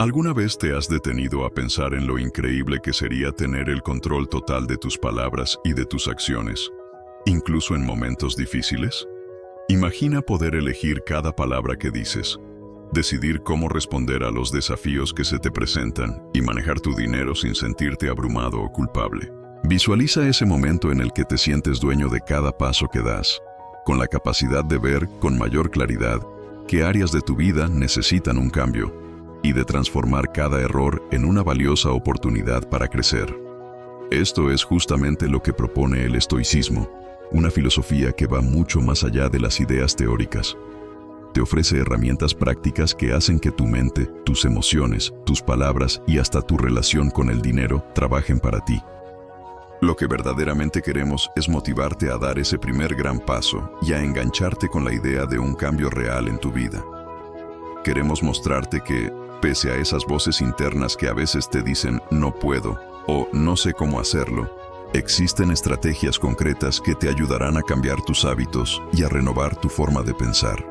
¿Alguna vez te has detenido a pensar en lo increíble que sería tener el control total de tus palabras y de tus acciones, incluso en momentos difíciles? Imagina poder elegir cada palabra que dices, decidir cómo responder a los desafíos que se te presentan y manejar tu dinero sin sentirte abrumado o culpable. Visualiza ese momento en el que te sientes dueño de cada paso que das, con la capacidad de ver con mayor claridad qué áreas de tu vida necesitan un cambio y de transformar cada error en una valiosa oportunidad para crecer. Esto es justamente lo que propone el estoicismo, una filosofía que va mucho más allá de las ideas teóricas. Te ofrece herramientas prácticas que hacen que tu mente, tus emociones, tus palabras y hasta tu relación con el dinero trabajen para ti. Lo que verdaderamente queremos es motivarte a dar ese primer gran paso y a engancharte con la idea de un cambio real en tu vida. Queremos mostrarte que, pese a esas voces internas que a veces te dicen no puedo o no sé cómo hacerlo, existen estrategias concretas que te ayudarán a cambiar tus hábitos y a renovar tu forma de pensar.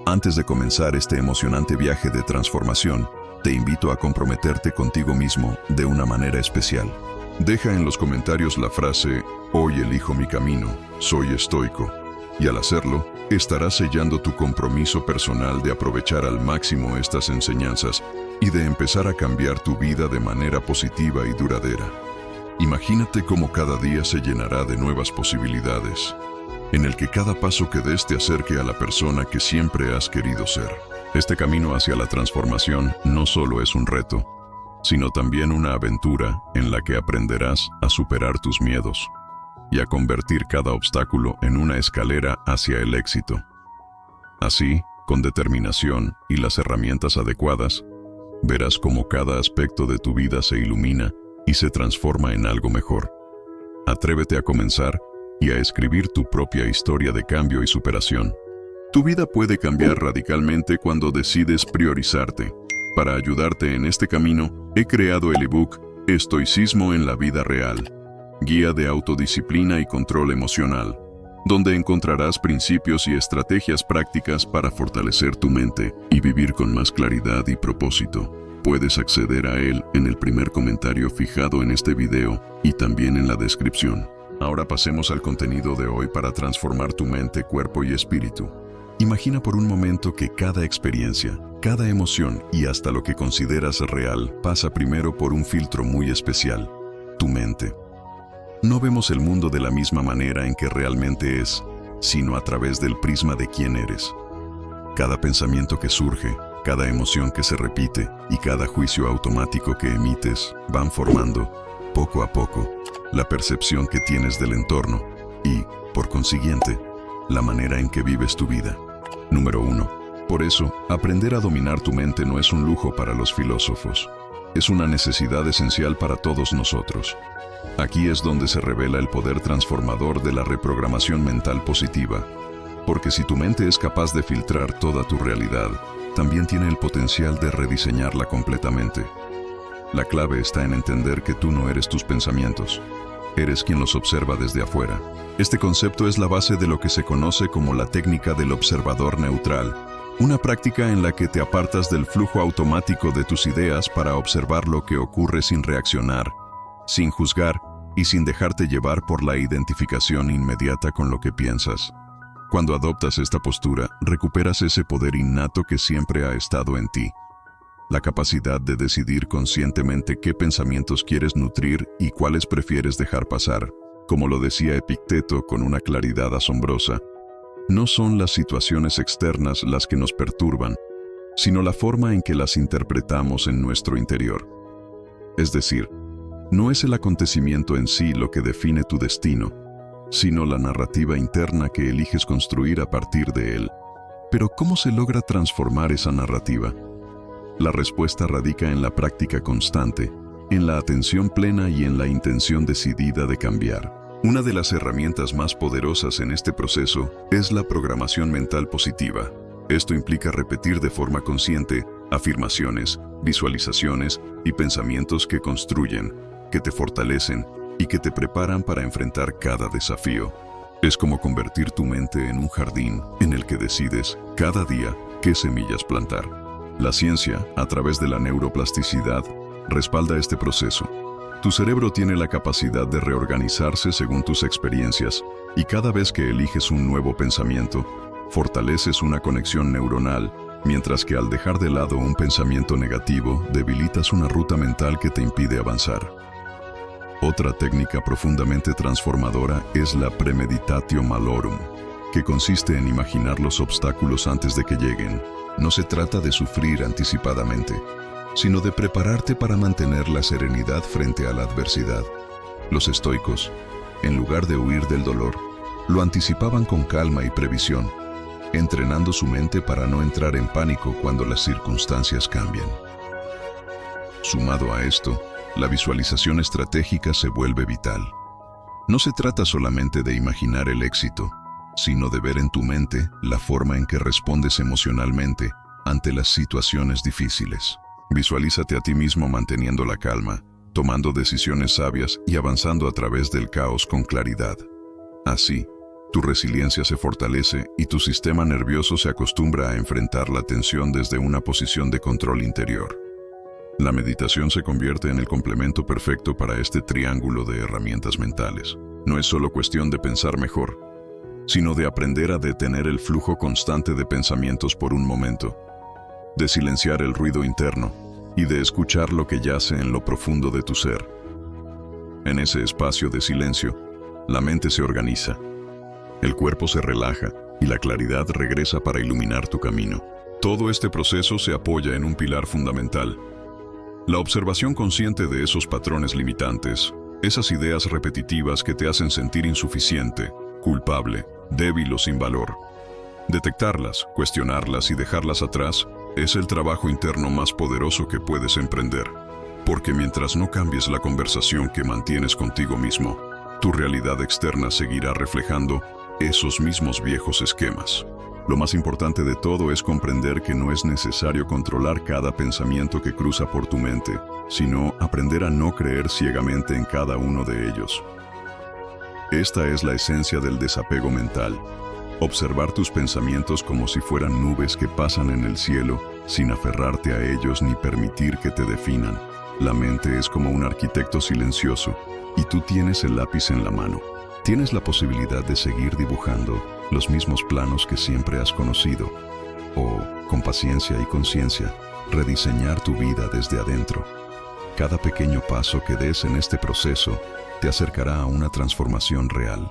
Antes de comenzar este emocionante viaje de transformación, te invito a comprometerte contigo mismo de una manera especial. Deja en los comentarios la frase «Hoy elijo mi camino, soy estoico», y al hacerlo, estarás sellando tu compromiso personal de aprovechar al máximo estas enseñanzas y de empezar a cambiar tu vida de manera positiva y duradera. Imagínate cómo cada día se llenará de nuevas posibilidades, en el que cada paso que des te acerque a la persona que siempre has querido ser. Este camino hacia la transformación no solo es un reto, sino también una aventura en la que aprenderás a superar tus miedos y a convertir cada obstáculo en una escalera hacia el éxito. Así, con determinación y las herramientas adecuadas, verás cómo cada aspecto de tu vida se ilumina y se transforma en algo mejor. Atrévete a comenzar y a escribir tu propia historia de cambio y superación. Tu vida puede cambiar radicalmente cuando decides priorizarte. Para ayudarte en este camino, he creado el ebook Estoicismo en la vida real, guía de autodisciplina y control emocional, donde encontrarás principios y estrategias prácticas para fortalecer tu mente y vivir con más claridad y propósito. Puedes acceder a él en el primer comentario fijado en este video y también en la descripción. Ahora pasemos al contenido de hoy para transformar tu mente, cuerpo y espíritu. Imagina por un momento que cada experiencia, cada emoción y hasta lo que consideras real pasa primero por un filtro muy especial, tu mente. No vemos el mundo de la misma manera en que realmente es, sino a través del prisma de quién eres. Cada pensamiento que surge, cada emoción que se repite y cada juicio automático que emites van formando, poco a poco, la percepción que tienes del entorno y, por consiguiente, la manera en que vives tu vida. Número 1. Por eso, aprender a dominar tu mente no es un lujo para los filósofos. Es una necesidad esencial para todos nosotros. Aquí es donde se revela el poder transformador de la reprogramación mental positiva. Porque si tu mente es capaz de filtrar toda tu realidad, también tiene el potencial de rediseñarla completamente. La clave está en entender que tú no eres tus pensamientos. Eres quien los observa desde afuera. Este concepto es la base de lo que se conoce como la técnica del observador neutral, una práctica en la que te apartas del flujo automático de tus ideas para observar lo que ocurre sin reaccionar, sin juzgar y sin dejarte llevar por la identificación inmediata con lo que piensas. Cuando adoptas esta postura, recuperas ese poder innato que siempre ha estado en ti. La capacidad de decidir conscientemente qué pensamientos quieres nutrir y cuáles prefieres dejar pasar. Como lo decía Epicteto con una claridad asombrosa, no son las situaciones externas las que nos perturban, sino la forma en que las interpretamos en nuestro interior. Es decir, no es el acontecimiento en sí lo que define tu destino, sino la narrativa interna que eliges construir a partir de él. Pero ¿cómo se logra transformar esa narrativa? La respuesta radica en la práctica constante, en la atención plena y en la intención decidida de cambiar. Una de las herramientas más poderosas en este proceso es la programación mental positiva. Esto implica repetir de forma consciente afirmaciones, visualizaciones y pensamientos que construyen, que te fortalecen y que te preparan para enfrentar cada desafío. Es como convertir tu mente en un jardín en el que decides cada día qué semillas plantar. La ciencia, a través de la neuroplasticidad, respalda este proceso. Tu cerebro tiene la capacidad de reorganizarse según tus experiencias, y cada vez que eliges un nuevo pensamiento, fortaleces una conexión neuronal, mientras que al dejar de lado un pensamiento negativo, debilitas una ruta mental que te impide avanzar. Otra técnica profundamente transformadora es la premeditatio malorum, que consiste en imaginar los obstáculos antes de que lleguen. No se trata de sufrir anticipadamente, sino de prepararte para mantener la serenidad frente a la adversidad. Los estoicos, en lugar de huir del dolor, lo anticipaban con calma y previsión, entrenando su mente para no entrar en pánico cuando las circunstancias cambian. Sumado a esto, la visualización estratégica se vuelve vital. No se trata solamente de imaginar el éxito, sino de ver en tu mente la forma en que respondes emocionalmente ante las situaciones difíciles. Visualízate a ti mismo manteniendo la calma, tomando decisiones sabias y avanzando a través del caos con claridad. Así, tu resiliencia se fortalece y tu sistema nervioso se acostumbra a enfrentar la tensión desde una posición de control interior. La meditación se convierte en el complemento perfecto para este triángulo de herramientas mentales. No es solo cuestión de pensar mejor, sino de aprender a detener el flujo constante de pensamientos por un momento, de silenciar el ruido interno y de escuchar lo que yace en lo profundo de tu ser. En ese espacio de silencio, la mente se organiza, el cuerpo se relaja y la claridad regresa para iluminar tu camino. Todo este proceso se apoya en un pilar fundamental: la observación consciente de esos patrones limitantes, esas ideas repetitivas que te hacen sentir insuficiente, culpable, débil o sin valor. Detectarlas, cuestionarlas y dejarlas atrás es el trabajo interno más poderoso que puedes emprender. Porque mientras no cambies la conversación que mantienes contigo mismo, tu realidad externa seguirá reflejando esos mismos viejos esquemas. Lo más importante de todo es comprender que no es necesario controlar cada pensamiento que cruza por tu mente, sino aprender a no creer ciegamente en cada uno de ellos. Esta es la esencia del desapego mental. Observar tus pensamientos como si fueran nubes que pasan en el cielo, sin aferrarte a ellos ni permitir que te definan. La mente es como un arquitecto silencioso, y tú tienes el lápiz en la mano. Tienes la posibilidad de seguir dibujando los mismos planos que siempre has conocido, o, con paciencia y conciencia, rediseñar tu vida desde adentro. Cada pequeño paso que des en este proceso te acercará a una transformación real.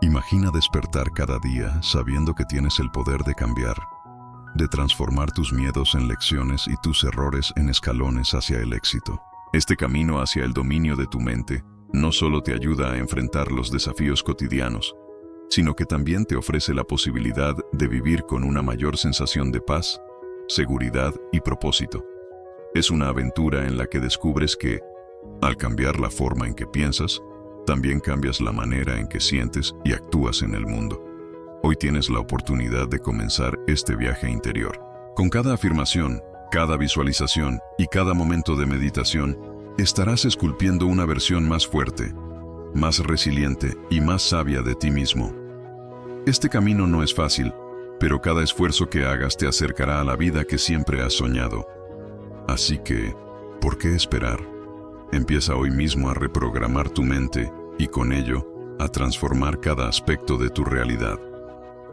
Imagina despertar cada día sabiendo que tienes el poder de cambiar, de transformar tus miedos en lecciones y tus errores en escalones hacia el éxito. Este camino hacia el dominio de tu mente no solo te ayuda a enfrentar los desafíos cotidianos, sino que también te ofrece la posibilidad de vivir con una mayor sensación de paz, seguridad y propósito. Es una aventura en la que descubres que, al cambiar la forma en que piensas, también cambias la manera en que sientes y actúas en el mundo. Hoy tienes la oportunidad de comenzar este viaje interior. Con cada afirmación, cada visualización y cada momento de meditación, estarás esculpiendo una versión más fuerte, más resiliente y más sabia de ti mismo. Este camino no es fácil, pero cada esfuerzo que hagas te acercará a la vida que siempre has soñado. Así que, ¿por qué esperar? Empieza hoy mismo a reprogramar tu mente y con ello, a transformar cada aspecto de tu realidad.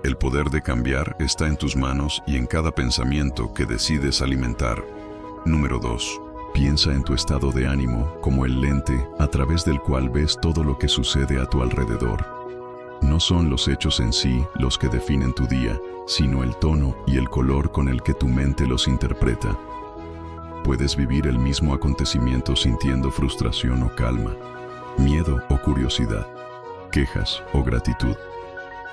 El poder de cambiar está en tus manos y en cada pensamiento que decides alimentar. Número 2. Piensa en tu estado de ánimo como el lente a través del cual ves todo lo que sucede a tu alrededor. No son los hechos en sí los que definen tu día, sino el tono y el color con el que tu mente los interpreta. Puedes vivir el mismo acontecimiento sintiendo frustración o calma, miedo o curiosidad, quejas o gratitud.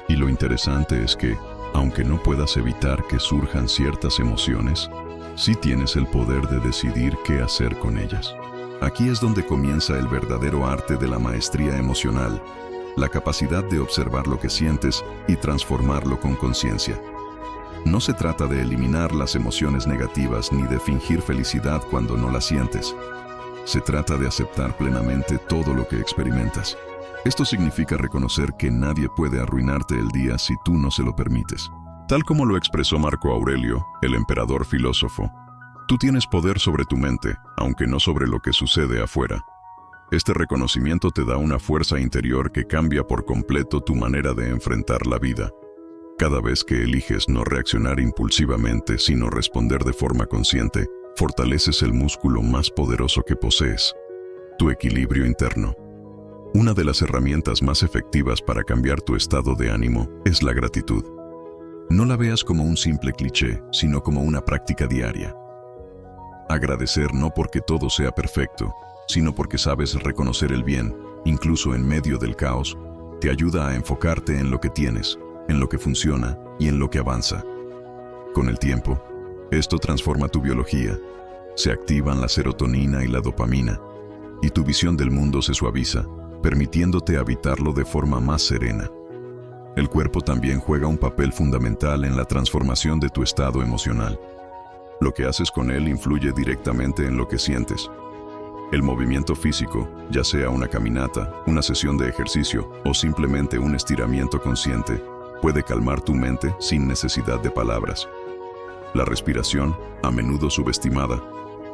Y lo interesante es que, aunque no puedas evitar que surjan ciertas emociones, sí tienes el poder de decidir qué hacer con ellas. Aquí es donde comienza el verdadero arte de la maestría emocional, la capacidad de observar lo que sientes y transformarlo con conciencia. No se trata de eliminar las emociones negativas ni de fingir felicidad cuando no las sientes. Se trata de aceptar plenamente todo lo que experimentas. Esto significa reconocer que nadie puede arruinarte el día si tú no se lo permites. Tal como lo expresó Marco Aurelio, el emperador filósofo, tú tienes poder sobre tu mente, aunque no sobre lo que sucede afuera. Este reconocimiento te da una fuerza interior que cambia por completo tu manera de enfrentar la vida. Cada vez que eliges no reaccionar impulsivamente, sino responder de forma consciente, fortaleces el músculo más poderoso que posees, tu equilibrio interno. Una de las herramientas más efectivas para cambiar tu estado de ánimo es la gratitud. No la veas como un simple cliché, sino como una práctica diaria. Agradecer no porque todo sea perfecto, sino porque sabes reconocer el bien, incluso en medio del caos, te ayuda a enfocarte en lo que tienes, en lo que funciona y en lo que avanza. Con el tiempo, esto transforma tu biología, se activan la serotonina y la dopamina, y tu visión del mundo se suaviza, permitiéndote habitarlo de forma más serena. El cuerpo también juega un papel fundamental en la transformación de tu estado emocional. Lo que haces con él influye directamente en lo que sientes. El movimiento físico, ya sea una caminata, una sesión de ejercicio o simplemente un estiramiento consciente, puede calmar tu mente sin necesidad de palabras. La respiración, a menudo subestimada,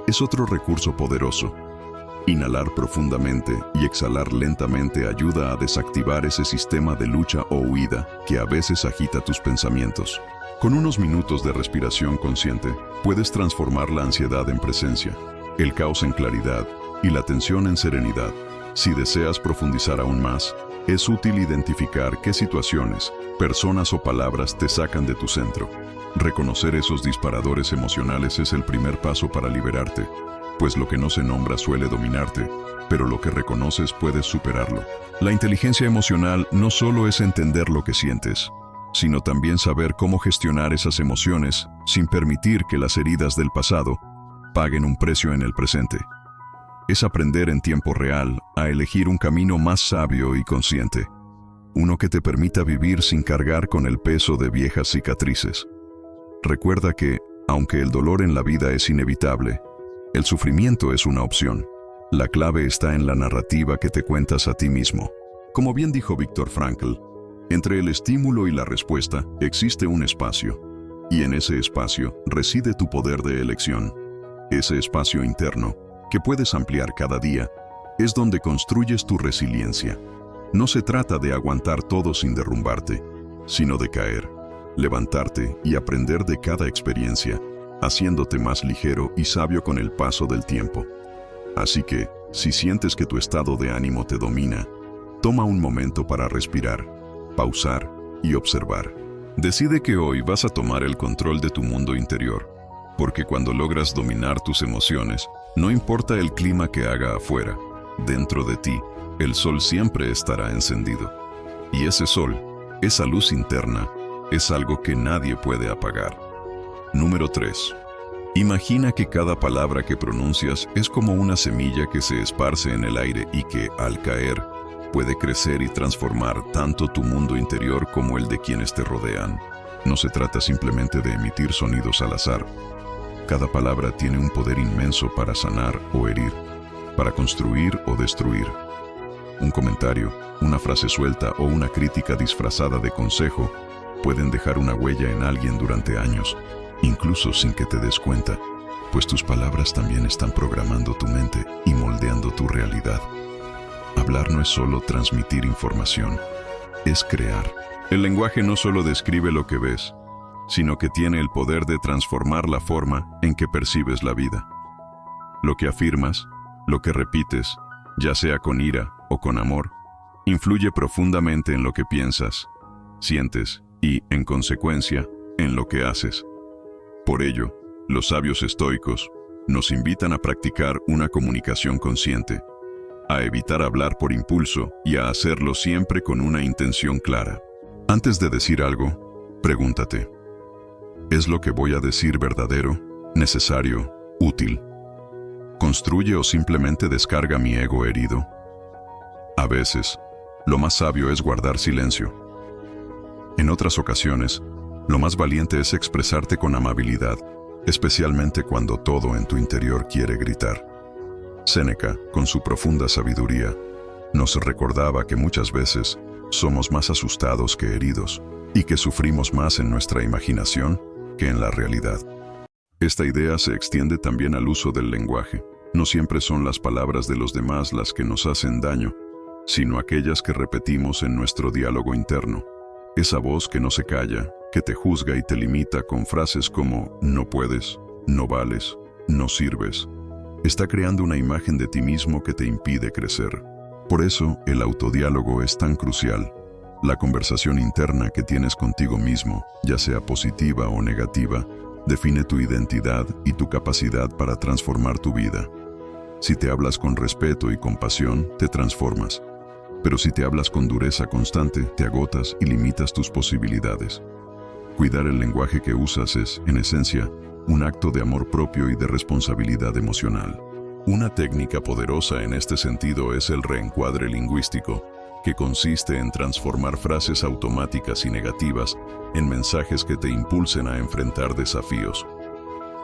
es otro recurso poderoso. Inhalar profundamente y exhalar lentamente ayuda a desactivar ese sistema de lucha o huida que a veces agita tus pensamientos. Con unos minutos de respiración consciente, puedes transformar la ansiedad en presencia, el caos en claridad y la tensión en serenidad. Si deseas profundizar aún más, es útil identificar qué situaciones, personas o palabras te sacan de tu centro. Reconocer esos disparadores emocionales es el primer paso para liberarte, pues lo que no se nombra suele dominarte, pero lo que reconoces puedes superarlo. La inteligencia emocional no solo es entender lo que sientes, sino también saber cómo gestionar esas emociones sin permitir que las heridas del pasado paguen un precio en el presente. Es aprender en tiempo real a elegir un camino más sabio y consciente, uno que te permita vivir sin cargar con el peso de viejas cicatrices. Recuerda que, aunque el dolor en la vida es inevitable, el sufrimiento es una opción. La clave está en la narrativa que te cuentas a ti mismo. Como bien dijo Viktor Frankl, entre el estímulo y la respuesta existe un espacio, y en ese espacio reside tu poder de elección. Ese espacio interno, que puedes ampliar cada día, es donde construyes tu resiliencia. No se trata de aguantar todo sin derrumbarte, sino de caer, levantarte y aprender de cada experiencia, haciéndote más ligero y sabio con el paso del tiempo. Así que, si sientes que tu estado de ánimo te domina, toma un momento para respirar, pausar y observar. Decide que hoy vas a tomar el control de tu mundo interior, porque cuando logras dominar tus emociones, no importa el clima que haga afuera, dentro de ti, el sol siempre estará encendido. Y ese sol, esa luz interna, es algo que nadie puede apagar. Número 3. Imagina que cada palabra que pronuncias es como una semilla que se esparce en el aire y que, al caer, puede crecer y transformar tanto tu mundo interior como el de quienes te rodean. No se trata simplemente de emitir sonidos al azar. Cada palabra tiene un poder inmenso para sanar o herir, para construir o destruir. Un comentario, una frase suelta o una crítica disfrazada de consejo pueden dejar una huella en alguien durante años, incluso sin que te des cuenta, pues tus palabras también están programando tu mente y moldeando tu realidad. Hablar no es solo transmitir información, es crear. El lenguaje no solo describe lo que ves, sino que tiene el poder de transformar la forma en que percibes la vida. Lo que afirmas, lo que repites, ya sea con ira o con amor, influye profundamente en lo que piensas, sientes y, en consecuencia, en lo que haces. Por ello, los sabios estoicos nos invitan a practicar una comunicación consciente, a evitar hablar por impulso y a hacerlo siempre con una intención clara. Antes de decir algo, pregúntate: ¿es lo que voy a decir verdadero, necesario, útil? ¿Construye o simplemente descarga mi ego herido? A veces, lo más sabio es guardar silencio. En otras ocasiones, lo más valiente es expresarte con amabilidad, especialmente cuando todo en tu interior quiere gritar. Séneca, con su profunda sabiduría, nos recordaba que muchas veces somos más asustados que heridos, y que sufrimos más en nuestra imaginación que en la realidad. Esta idea se extiende también al uso del lenguaje. No siempre son las palabras de los demás las que nos hacen daño, sino aquellas que repetimos en nuestro diálogo interno. Esa voz que no se calla, que te juzga y te limita con frases como no puedes, no vales, no sirves, está creando una imagen de ti mismo que te impide crecer. Por eso, el autodiálogo es tan crucial. La conversación interna que tienes contigo mismo, ya sea positiva o negativa, define tu identidad y tu capacidad para transformar tu vida. Si te hablas con respeto y compasión, te transformas. Pero si te hablas con dureza constante, te agotas y limitas tus posibilidades. Cuidar el lenguaje que usas es, en esencia, un acto de amor propio y de responsabilidad emocional. Una técnica poderosa en este sentido es el reencuadre lingüístico, que consiste en transformar frases automáticas y negativas en mensajes que te impulsen a enfrentar desafíos.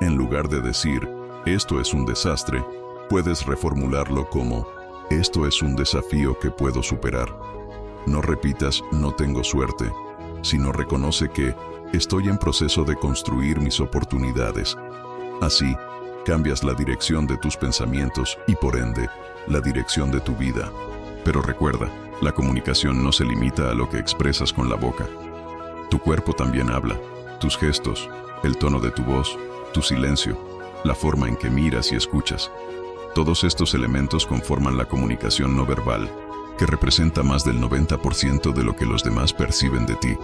En lugar de decir, esto es un desastre, puedes reformularlo como, esto es un desafío que puedo superar. No repitas, no tengo suerte, sino reconoce que estoy en proceso de construir mis oportunidades. Así, cambias la dirección de tus pensamientos y, por ende, la dirección de tu vida. Pero recuerda, la comunicación no se limita a lo que expresas con la boca. Tu cuerpo también habla, tus gestos, el tono de tu voz, tu silencio, la forma en que miras y escuchas. Todos estos elementos conforman la comunicación no verbal, que representa más del 90% de lo que los demás perciben de ti.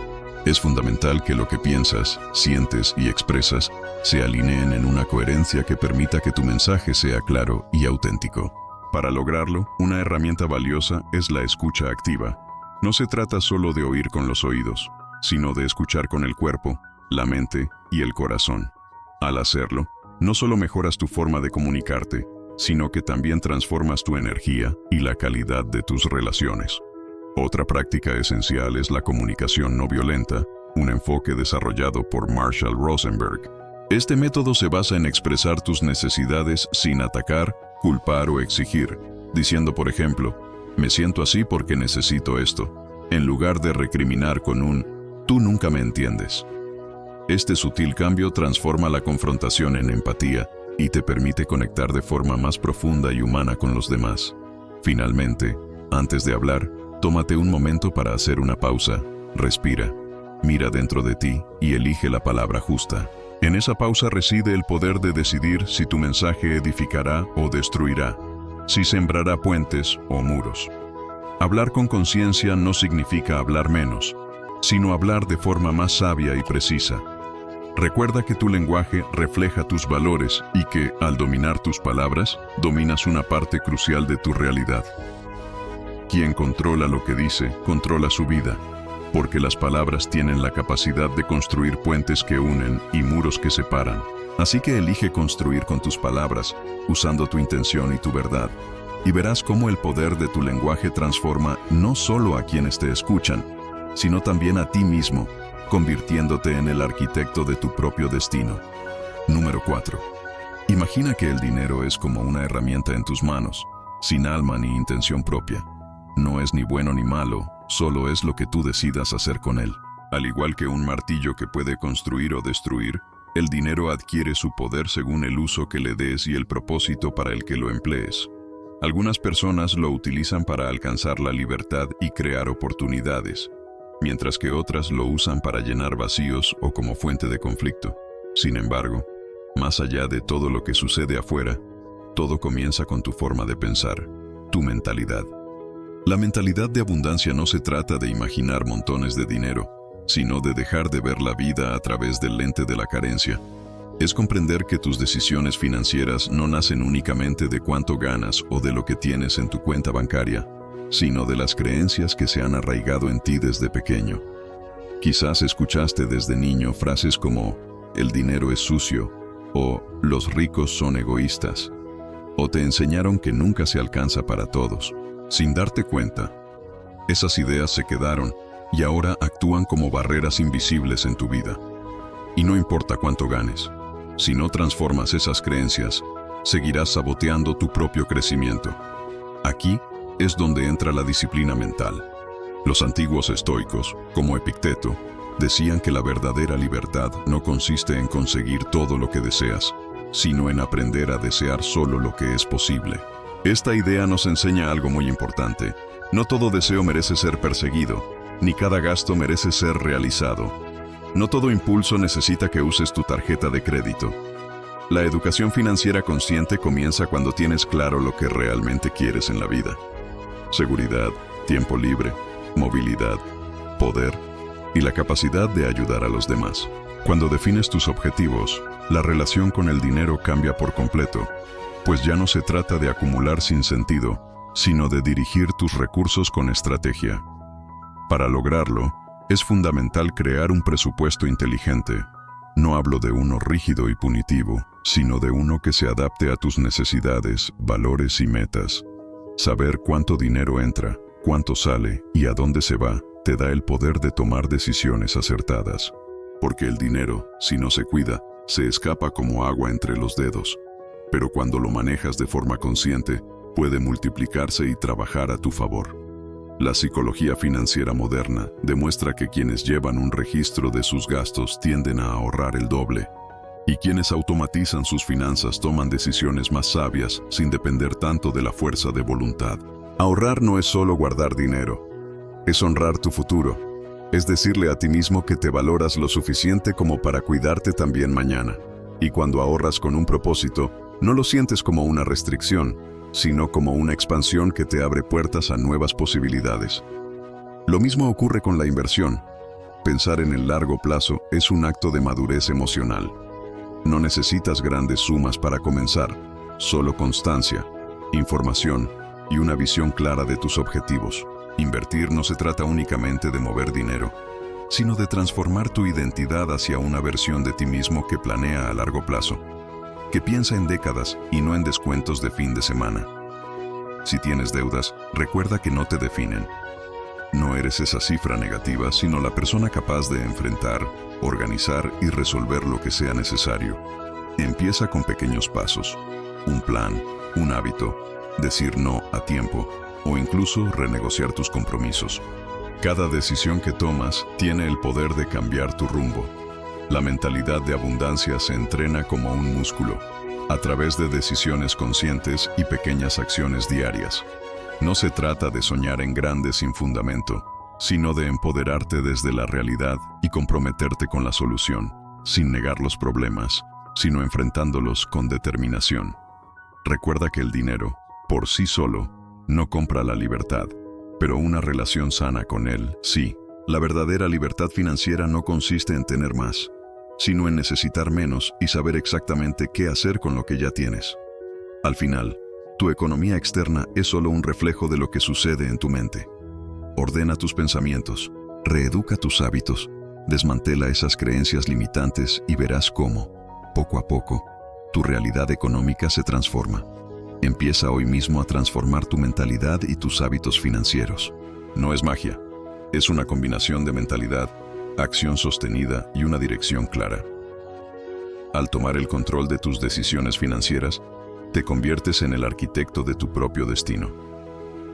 Es fundamental que lo que piensas, sientes y expresas se alineen en una coherencia que permita que tu mensaje sea claro y auténtico. Para lograrlo, una herramienta valiosa es la escucha activa. No se trata solo de oír con los oídos, sino de escuchar con el cuerpo, la mente y el corazón. Al hacerlo, no solo mejoras tu forma de comunicarte, sino que también transformas tu energía y la calidad de tus relaciones. Otra práctica esencial es la comunicación no violenta, un enfoque desarrollado por Marshall Rosenberg. Este método se basa en expresar tus necesidades sin atacar, culpar o exigir, diciendo, por ejemplo, me siento así porque necesito esto, en lugar de recriminar con un tú nunca me entiendes. Este sutil cambio transforma la confrontación en empatía y te permite conectar de forma más profunda y humana con los demás. Finalmente, antes de hablar, tómate un momento para hacer una pausa, respira, mira dentro de ti y elige la palabra justa. En esa pausa reside el poder de decidir si tu mensaje edificará o destruirá, si sembrará puentes o muros. Hablar con conciencia no significa hablar menos, sino hablar de forma más sabia y precisa. Recuerda que tu lenguaje refleja tus valores y que, al dominar tus palabras, dominas una parte crucial de tu realidad. Quien controla lo que dice, controla su vida, porque las palabras tienen la capacidad de construir puentes que unen y muros que separan. Así que elige construir con tus palabras, usando tu intención y tu verdad, y verás cómo el poder de tu lenguaje transforma no solo a quienes te escuchan, sino también a ti mismo, convirtiéndote en el arquitecto de tu propio destino. Número 4. Imagina que el dinero es como una herramienta en tus manos, sin alma ni intención propia. No es ni bueno ni malo, solo es lo que tú decidas hacer con él. Al igual que un martillo que puede construir o destruir, el dinero adquiere su poder según el uso que le des y el propósito para el que lo emplees. Algunas personas lo utilizan para alcanzar la libertad y crear oportunidades, mientras que otras lo usan para llenar vacíos o como fuente de conflicto. Sin embargo, más allá de todo lo que sucede afuera, todo comienza con tu forma de pensar, tu mentalidad. La mentalidad de abundancia no se trata de imaginar montones de dinero, sino de dejar de ver la vida a través del lente de la carencia. Es comprender que tus decisiones financieras no nacen únicamente de cuánto ganas o de lo que tienes en tu cuenta bancaria, sino de las creencias que se han arraigado en ti desde pequeño. Quizás escuchaste desde niño frases como «el dinero es sucio» o «los ricos son egoístas», o te enseñaron que nunca se alcanza para todos. Sin darte cuenta, esas ideas se quedaron y ahora actúan como barreras invisibles en tu vida. Y no importa cuánto ganes, si no transformas esas creencias, seguirás saboteando tu propio crecimiento. Aquí es donde entra la disciplina mental. Los antiguos estoicos, como Epicteto, Decían que la verdadera libertad no consiste en conseguir todo lo que deseas, sino en aprender a desear solo lo que es posible. Esta idea nos enseña algo muy importante. No todo deseo merece ser perseguido, ni cada gasto merece ser realizado. No todo impulso necesita que uses tu tarjeta de crédito. La educación financiera consciente comienza cuando tienes claro lo que realmente quieres en la vida. Seguridad, tiempo libre, movilidad, poder y la capacidad de ayudar a los demás. Cuando defines tus objetivos, la relación con el dinero cambia por completo, pues ya no se trata de acumular sin sentido, sino de dirigir tus recursos con estrategia. Para lograrlo, es fundamental crear un presupuesto inteligente. No hablo de uno rígido y punitivo, sino de uno que se adapte a tus necesidades, valores y metas. Saber cuánto dinero entra, cuánto sale y a dónde se va, te da el poder de tomar decisiones acertadas. Porque el dinero, si no se cuida, se escapa como agua entre los dedos. Pero cuando lo manejas de forma consciente, puede multiplicarse y trabajar a tu favor. La psicología financiera moderna demuestra que quienes llevan un registro de sus gastos tienden a ahorrar el doble, y quienes automatizan sus finanzas toman decisiones más sabias sin depender tanto de la fuerza de voluntad. Ahorrar no es solo guardar dinero, es honrar tu futuro, es decirle a ti mismo que te valoras lo suficiente como para cuidarte también mañana. Y cuando ahorras con un propósito, no lo sientes como una restricción, sino como una expansión que te abre puertas a nuevas posibilidades. Lo mismo ocurre con la inversión. Pensar en el largo plazo es un acto de madurez emocional. No necesitas grandes sumas para comenzar, solo constancia, información y una visión clara de tus objetivos. Invertir no se trata únicamente de mover dinero, sino de transformar tu identidad hacia una versión de ti mismo que planea a largo plazo, que piensa en décadas y no en descuentos de fin de semana. Si tienes deudas, recuerda que no te definen. No eres esa cifra negativa, sino la persona capaz de enfrentar, organizar y resolver lo que sea necesario. Empieza con pequeños pasos, un plan, un hábito, decir no a tiempo o incluso renegociar tus compromisos. Cada decisión que tomas tiene el poder de cambiar tu rumbo. La mentalidad de abundancia se entrena como un músculo, a través de decisiones conscientes y pequeñas acciones diarias. No se trata de soñar en grande sin fundamento, sino de empoderarte desde la realidad y comprometerte con la solución, sin negar los problemas, sino enfrentándolos con determinación. Recuerda que el dinero, por sí solo, no compra la libertad, pero una relación sana con él, sí. La verdadera libertad financiera no consiste en tener más, sino en necesitar menos y saber exactamente qué hacer con lo que ya tienes. Al final, tu economía externa es solo un reflejo de lo que sucede en tu mente. Ordena tus pensamientos, reeduca tus hábitos, desmantela esas creencias limitantes y verás cómo, poco a poco, tu realidad económica se transforma. Empieza hoy mismo a transformar tu mentalidad y tus hábitos financieros. No es magia, es una combinación de mentalidad, acción sostenida y una dirección clara. Al tomar el control de tus decisiones financieras, te conviertes en el arquitecto de tu propio destino.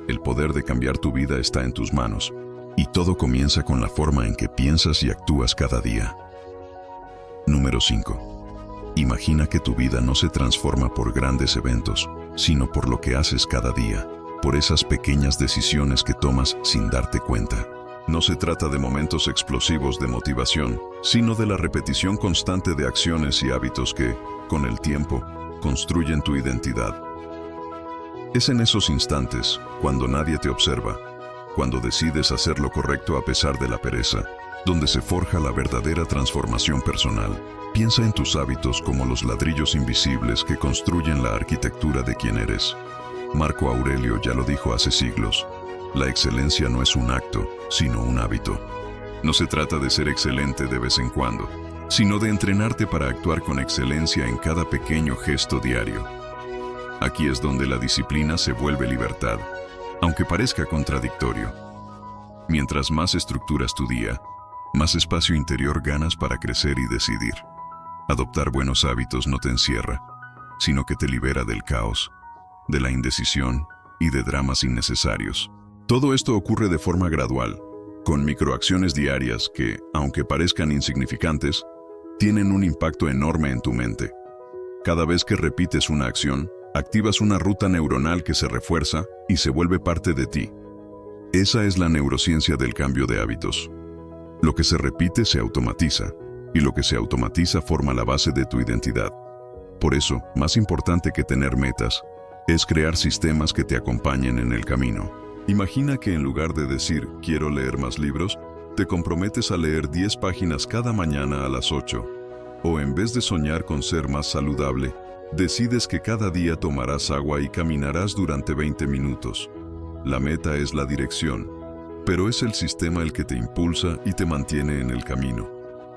El poder de cambiar tu vida está en tus manos, y todo comienza con la forma en que piensas y actúas cada día. Número 5. Imagina que tu vida no se transforma por grandes eventos, sino por lo que haces cada día, por esas pequeñas decisiones que tomas sin darte cuenta. No se trata de momentos explosivos de motivación, sino de la repetición constante de acciones y hábitos que, con el tiempo, construyen tu identidad. Es en esos instantes, cuando nadie te observa, cuando decides hacer lo correcto a pesar de la pereza, donde se forja la verdadera transformación personal. Piensa en tus hábitos como los ladrillos invisibles que construyen la arquitectura de quien eres. Marco Aurelio ya lo dijo hace siglos: la excelencia no es un acto, sino un hábito. No se trata de ser excelente de vez en cuando, sino de entrenarte para actuar con excelencia en cada pequeño gesto diario. Aquí es donde la disciplina se vuelve libertad, aunque parezca contradictorio. Mientras más estructuras tu día, más espacio interior ganas para crecer y decidir. Adoptar buenos hábitos no te encierra, sino que te libera del caos, de la indecisión y de dramas innecesarios. Todo esto ocurre de forma gradual, con microacciones diarias que, aunque parezcan insignificantes, tienen un impacto enorme en tu mente. Cada vez que repites una acción, activas una ruta neuronal que se refuerza y se vuelve parte de ti. Esa es la neurociencia del cambio de hábitos. Lo que se repite se automatiza, y lo que se automatiza forma la base de tu identidad. Por eso, más importante que tener metas, es crear sistemas que te acompañen en el camino. Imagina que en lugar de decir, quiero leer más libros, te comprometes a leer 10 páginas cada mañana a las 8. O en vez de soñar con ser más saludable, decides que cada día tomarás agua y caminarás durante 20 minutos. La meta es la dirección, pero es el sistema el que te impulsa y te mantiene en el camino.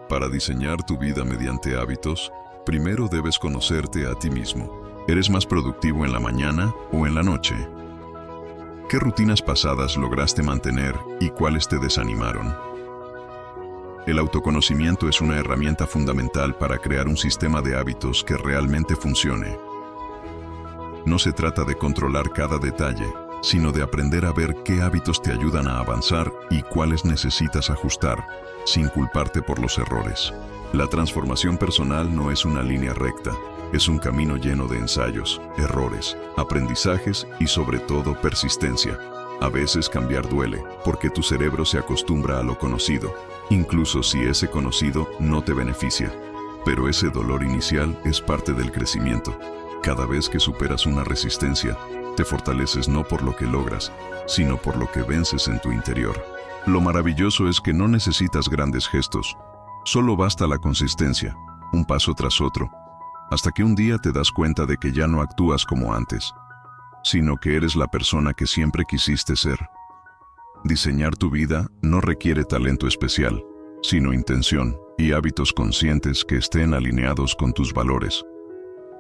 Para diseñar tu vida mediante hábitos, primero debes conocerte a ti mismo. ¿Eres más productivo en la mañana o en la noche? ¿Qué rutinas pasadas lograste mantener y cuáles te desanimaron? El autoconocimiento es una herramienta fundamental para crear un sistema de hábitos que realmente funcione. No se trata de controlar cada detalle, sino de aprender a ver qué hábitos te ayudan a avanzar y cuáles necesitas ajustar, sin culparte por los errores. La transformación personal no es una línea recta, es un camino lleno de ensayos, errores, aprendizajes y sobre todo persistencia. A veces cambiar duele, porque tu cerebro se acostumbra a lo conocido, incluso si ese conocido no te beneficia. Pero ese dolor inicial es parte del crecimiento. Cada vez que superas una resistencia, te fortaleces no por lo que logras, sino por lo que vences en tu interior. Lo maravilloso es que no necesitas grandes gestos, solo basta la consistencia, un paso tras otro, hasta que un día te das cuenta de que ya no actúas como antes, sino que eres la persona que siempre quisiste ser. Diseñar tu vida no requiere talento especial, sino intención y hábitos conscientes que estén alineados con tus valores.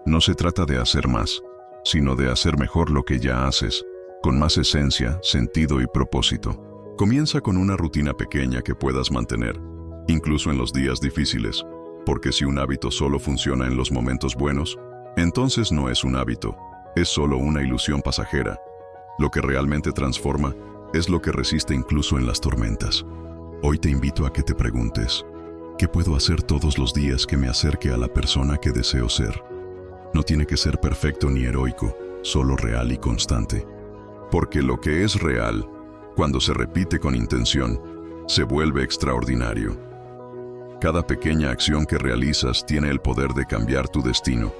No se trata de hacer más, sino de hacer mejor lo que ya haces, con más esencia, sentido y propósito. Comienza con una rutina pequeña que puedas mantener, incluso en los días difíciles, porque si un hábito solo funciona en los momentos buenos, entonces no es un hábito, es solo una ilusión pasajera. Lo que realmente transforma es lo que resiste incluso en las tormentas. Hoy te invito a que te preguntes, ¿qué puedo hacer todos los días que me acerque a la persona que deseo ser? No tiene que ser perfecto ni heroico, solo real y constante. Porque lo que es real, cuando se repite con intención, se vuelve extraordinario. Cada pequeña acción que realizas tiene el poder de cambiar tu destino.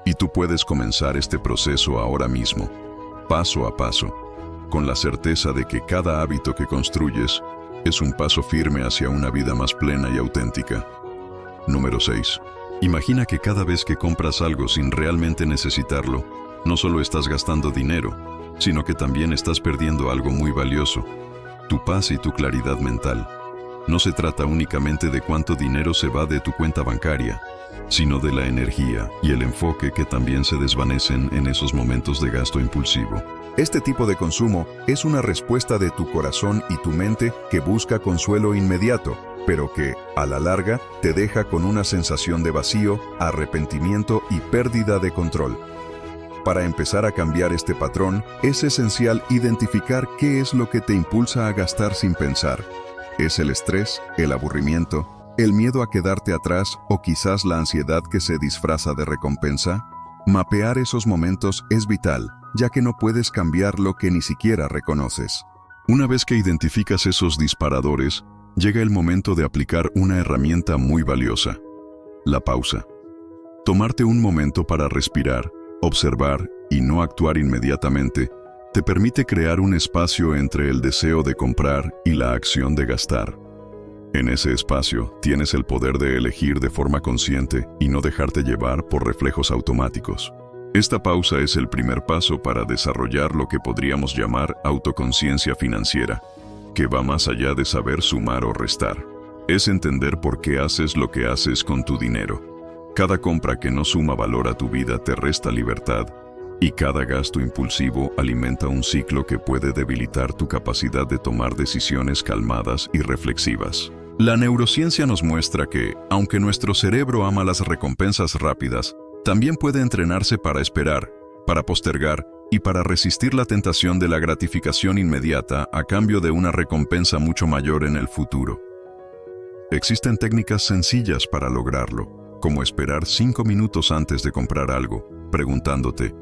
Y tú puedes comenzar este proceso ahora mismo, paso a paso, con la certeza de que cada hábito que construyes es un paso firme hacia una vida más plena y auténtica. Número 6. Imagina que cada vez que compras algo sin realmente necesitarlo, no solo estás gastando dinero, sino que también estás perdiendo algo muy valioso, tu paz y tu claridad mental. No se trata únicamente de cuánto dinero se va de tu cuenta bancaria, sino de la energía y el enfoque que también se desvanecen en esos momentos de gasto impulsivo. Este tipo de consumo es una respuesta de tu corazón y tu mente que busca consuelo inmediato, pero que, a la larga, te deja con una sensación de vacío, arrepentimiento y pérdida de control. Para empezar a cambiar este patrón, es esencial identificar qué es lo que te impulsa a gastar sin pensar. ¿Es el estrés, el aburrimiento, el miedo a quedarte atrás o quizás la ansiedad que se disfraza de recompensa? Mapear esos momentos es vital, ya que no puedes cambiar lo que ni siquiera reconoces. Una vez que identificas esos disparadores, llega el momento de aplicar una herramienta muy valiosa: la pausa. Tomarte un momento para respirar, observar y no actuar inmediatamente te permite crear un espacio entre el deseo de comprar y la acción de gastar. En ese espacio tienes el poder de elegir de forma consciente y no dejarte llevar por reflejos automáticos. Esta pausa es el primer paso para desarrollar lo que podríamos llamar autoconciencia financiera, que va más allá de saber sumar o restar. Es entender por qué haces lo que haces con tu dinero. Cada compra que no suma valor a tu vida te resta libertad, y cada gasto impulsivo alimenta un ciclo que puede debilitar tu capacidad de tomar decisiones calmadas y reflexivas. La neurociencia nos muestra que, aunque nuestro cerebro ama las recompensas rápidas, también puede entrenarse para esperar, para postergar y para resistir la tentación de la gratificación inmediata a cambio de una recompensa mucho mayor en el futuro. Existen técnicas sencillas para lograrlo, como esperar 5 minutos antes de comprar algo, preguntándote,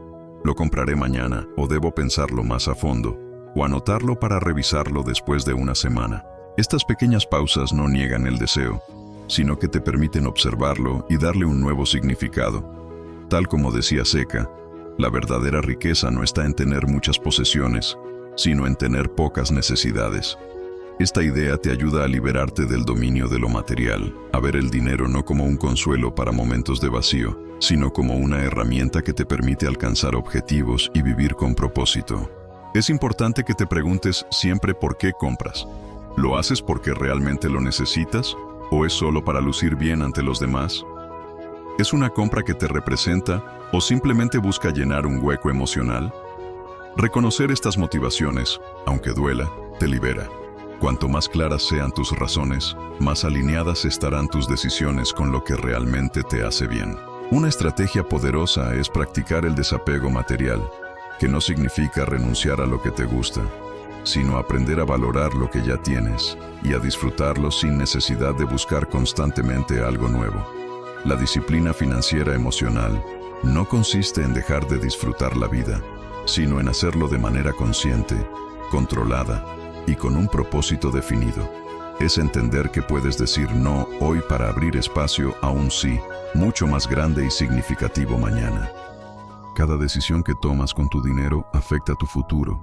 ¿lo compraré mañana o debo pensarlo más a fondo? O anotarlo para revisarlo después de una semana. Estas pequeñas pausas no niegan el deseo, sino que te permiten observarlo y darle un nuevo significado. Tal como decía Seca, la verdadera riqueza no está en tener muchas posesiones, sino en tener pocas necesidades. Esta idea te ayuda a liberarte del dominio de lo material, a ver el dinero no como un consuelo para momentos de vacío, sino como una herramienta que te permite alcanzar objetivos y vivir con propósito. Es importante que te preguntes siempre por qué compras. ¿Lo haces porque realmente lo necesitas o es solo para lucir bien ante los demás? ¿Es una compra que te representa o simplemente busca llenar un hueco emocional? Reconocer estas motivaciones, aunque duela, te libera. Cuanto más claras sean tus razones, más alineadas estarán tus decisiones con lo que realmente te hace bien. Una estrategia poderosa es practicar el desapego material, que no significa renunciar a lo que te gusta, sino aprender a valorar lo que ya tienes y a disfrutarlo sin necesidad de buscar constantemente algo nuevo. La disciplina financiera emocional no consiste en dejar de disfrutar la vida, sino en hacerlo de manera consciente, controlada y con un propósito definido. Es entender que puedes decir no hoy para abrir espacio a un sí, mucho más grande y significativo mañana. Cada decisión que tomas con tu dinero afecta tu futuro,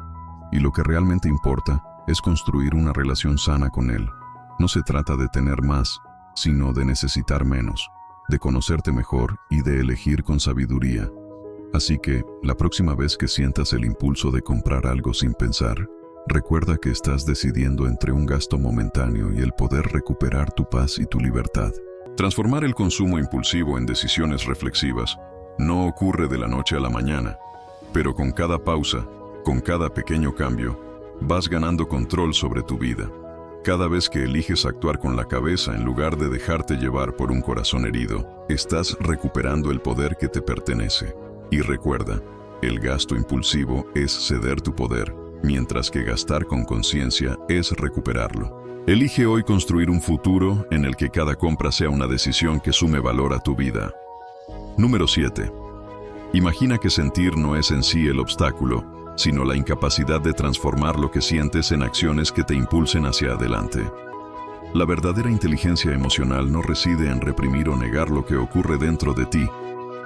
y lo que realmente importa es construir una relación sana con él. No se trata de tener más, sino de necesitar menos, de conocerte mejor y de elegir con sabiduría. Así que, la próxima vez que sientas el impulso de comprar algo sin pensar, recuerda que estás decidiendo entre un gasto momentáneo y el poder recuperar tu paz y tu libertad. Transformar el consumo impulsivo en decisiones reflexivas no ocurre de la noche a la mañana, pero con cada pausa, con cada pequeño cambio, vas ganando control sobre tu vida. Cada vez que eliges actuar con la cabeza en lugar de dejarte llevar por un corazón herido, estás recuperando el poder que te pertenece. Y recuerda, el gasto impulsivo es ceder tu poder, mientras que gastar con conciencia es recuperarlo. Elige hoy construir un futuro en el que cada compra sea una decisión que sume valor a tu vida. Número 7. Imagina que sentir no es en sí el obstáculo, sino la incapacidad de transformar lo que sientes en acciones que te impulsen hacia adelante. La verdadera inteligencia emocional no reside en reprimir o negar lo que ocurre dentro de ti,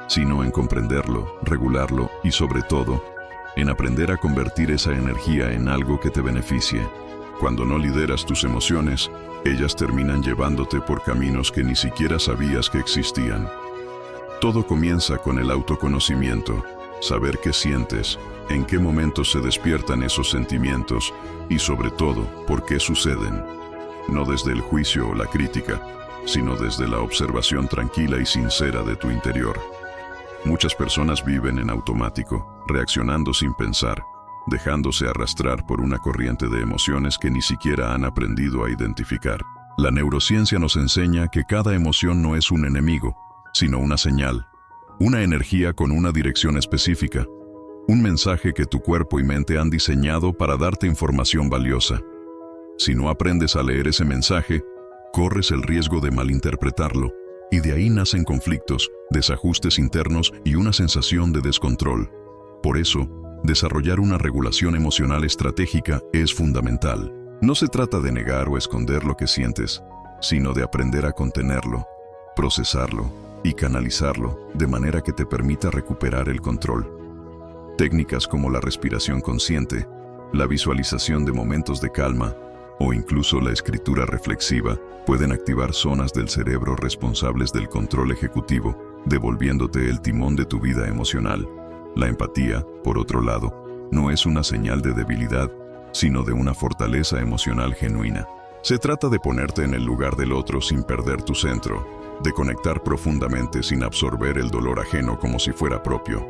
sino en comprenderlo, regularlo y, sobre todo, en aprender a convertir esa energía en algo que te beneficie. Cuando no lideras tus emociones, ellas terminan llevándote por caminos que ni siquiera sabías que existían. Todo comienza con el autoconocimiento, saber qué sientes, en qué momentos se despiertan esos sentimientos y, sobre todo, por qué suceden. No desde el juicio o la crítica, sino desde la observación tranquila y sincera de tu interior. Muchas personas viven en automático, reaccionando sin pensar, dejándose arrastrar por una corriente de emociones que ni siquiera han aprendido a identificar. La neurociencia nos enseña que cada emoción no es un enemigo, sino una señal, una energía con una dirección específica, un mensaje que tu cuerpo y mente han diseñado para darte información valiosa. Si no aprendes a leer ese mensaje, corres el riesgo de malinterpretarlo, y de ahí nacen conflictos, desajustes internos y una sensación de descontrol. Por eso, desarrollar una regulación emocional estratégica es fundamental. No se trata de negar o esconder lo que sientes, sino de aprender a contenerlo, procesarlo y canalizarlo de manera que te permita recuperar el control. Técnicas como la respiración consciente, la visualización de momentos de calma o incluso la escritura reflexiva pueden activar zonas del cerebro responsables del control ejecutivo, devolviéndote el timón de tu vida emocional. La empatía, por otro lado, no es una señal de debilidad, sino de una fortaleza emocional genuina. Se trata de ponerte en el lugar del otro sin perder tu centro, de conectar profundamente sin absorber el dolor ajeno como si fuera propio.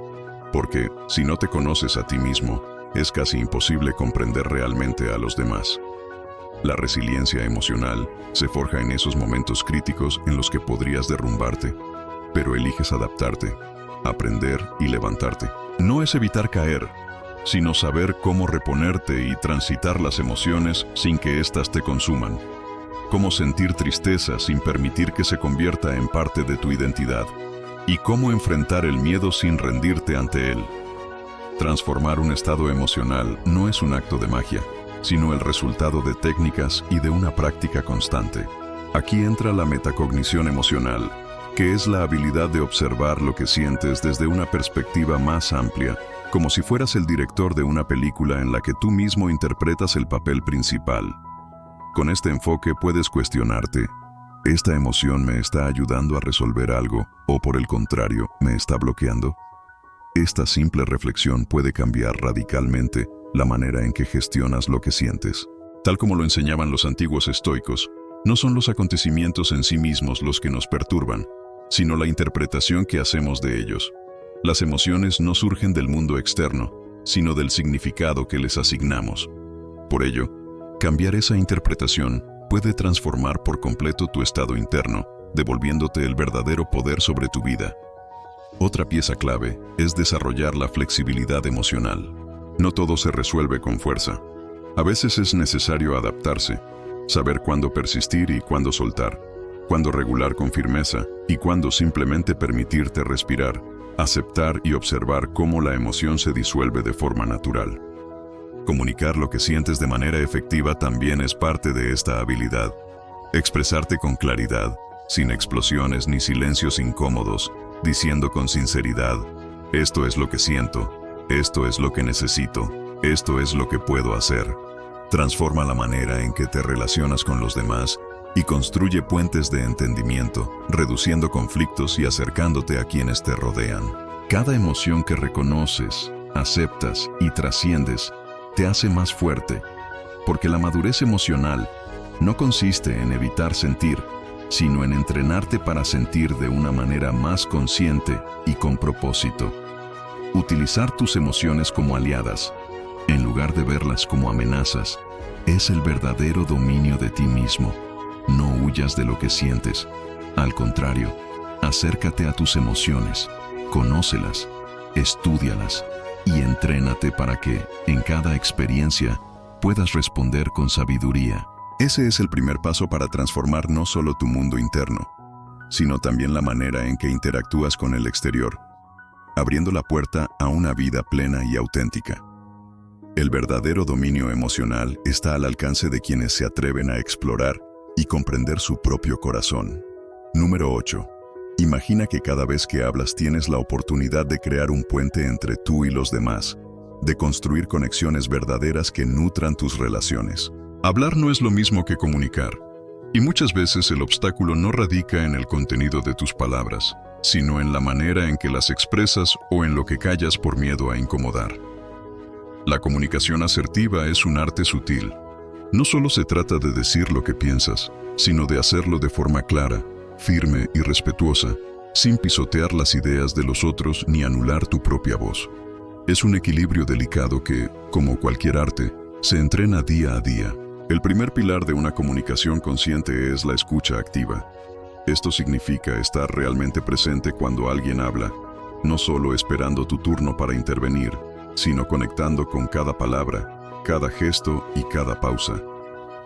Porque, si no te conoces a ti mismo, es casi imposible comprender realmente a los demás. La resiliencia emocional se forja en esos momentos críticos en los que podrías derrumbarte, pero eliges adaptarte, aprender y levantarte. No es evitar caer, sino saber cómo reponerte y transitar las emociones sin que éstas te consuman. Cómo sentir tristeza sin permitir que se convierta en parte de tu identidad. Y cómo enfrentar el miedo sin rendirte ante él. Transformar un estado emocional no es un acto de magia, sino el resultado de técnicas y de una práctica constante. Aquí entra la metacognición emocional, que es la habilidad de observar lo que sientes desde una perspectiva más amplia, como si fueras el director de una película en la que tú mismo interpretas el papel principal. Con este enfoque puedes cuestionarte: ¿esta emoción me está ayudando a resolver algo o, por el contrario, me está bloqueando? Esta simple reflexión puede cambiar radicalmente la manera en que gestionas lo que sientes. Tal como lo enseñaban los antiguos estoicos, no son los acontecimientos en sí mismos los que nos perturban, sino la interpretación que hacemos de ellos. Las emociones no surgen del mundo externo, sino del significado que les asignamos. Por ello, cambiar esa interpretación puede transformar por completo tu estado interno, devolviéndote el verdadero poder sobre tu vida. Otra pieza clave es desarrollar la flexibilidad emocional. No todo se resuelve con fuerza. A veces es necesario adaptarse, saber cuándo persistir y cuándo soltar, cuándo regular con firmeza y cuándo simplemente permitirte respirar, aceptar y observar cómo la emoción se disuelve de forma natural. Comunicar lo que sientes de manera efectiva también es parte de esta habilidad. Expresarte con claridad, sin explosiones ni silencios incómodos, diciendo con sinceridad: esto es lo que siento, esto es lo que necesito, esto es lo que puedo hacer. Transforma la manera en que te relacionas con los demás y construye puentes de entendimiento, reduciendo conflictos y acercándote a quienes te rodean. Cada emoción que reconoces, aceptas y trasciendes te hace más fuerte, porque la madurez emocional no consiste en evitar sentir, sino en entrenarte para sentir de una manera más consciente y con propósito. Utilizar tus emociones como aliadas, en lugar de verlas como amenazas, es el verdadero dominio de ti mismo. No huyas de lo que sientes. Al contrario, acércate a tus emociones, conócelas, estúdialas y entrénate para que, en cada experiencia, puedas responder con sabiduría. Ese es el primer paso para transformar no solo tu mundo interno, sino también la manera en que interactúas con el exterior, abriendo la puerta a una vida plena y auténtica. El verdadero dominio emocional está al alcance de quienes se atreven a explorar y comprender su propio corazón. Número 8. Imagina que cada vez que hablas tienes la oportunidad de crear un puente entre tú y los demás, de construir conexiones verdaderas que nutran tus relaciones. Hablar no es lo mismo que comunicar, y muchas veces el obstáculo no radica en el contenido de tus palabras, sino en la manera en que las expresas o en lo que callas por miedo a incomodar. La comunicación asertiva es un arte sutil. No solo se trata de decir lo que piensas, sino de hacerlo de forma clara, firme y respetuosa, sin pisotear las ideas de los otros ni anular tu propia voz. Es un equilibrio delicado que, como cualquier arte, se entrena día a día. El primer pilar de una comunicación consciente es la escucha activa. Esto significa estar realmente presente cuando alguien habla, no solo esperando tu turno para intervenir, sino conectando con cada palabra, cada gesto y cada pausa.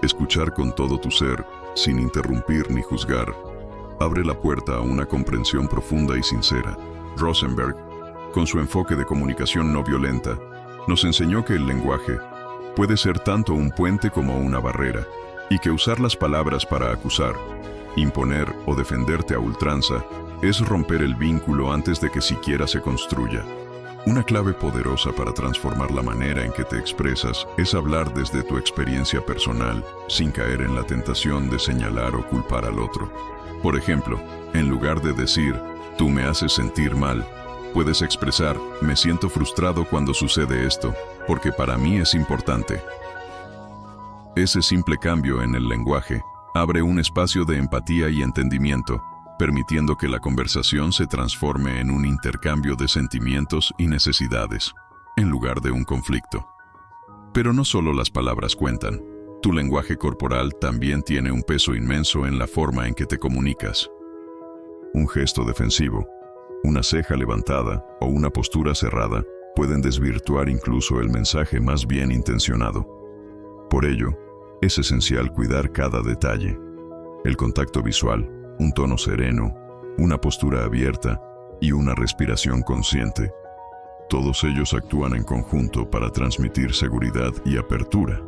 Escuchar con todo tu ser, sin interrumpir ni juzgar, abre la puerta a una comprensión profunda y sincera. Rosenberg, con su enfoque de comunicación no violenta, nos enseñó que el lenguaje puede ser tanto un puente como una barrera, y que usar las palabras para acusar, imponer o defenderte a ultranza es romper el vínculo antes de que siquiera se construya. Una clave poderosa para transformar la manera en que te expresas es hablar desde tu experiencia personal, sin caer en la tentación de señalar o culpar al otro. Por ejemplo, en lugar de decir, tú me haces sentir mal, puedes expresar, me siento frustrado cuando sucede esto, porque para mí es importante. Ese simple cambio en el lenguaje abre un espacio de empatía y entendimiento, permitiendo que la conversación se transforme en un intercambio de sentimientos y necesidades, en lugar de un conflicto. Pero no solo las palabras cuentan. Tu lenguaje corporal también tiene un peso inmenso en la forma en que te comunicas. Un gesto defensivo, una ceja levantada o una postura cerrada pueden desvirtuar incluso el mensaje más bien intencionado. Por ello, es esencial cuidar cada detalle. El contacto visual, un tono sereno, una postura abierta y una respiración consciente. Todos ellos actúan en conjunto para transmitir seguridad y apertura.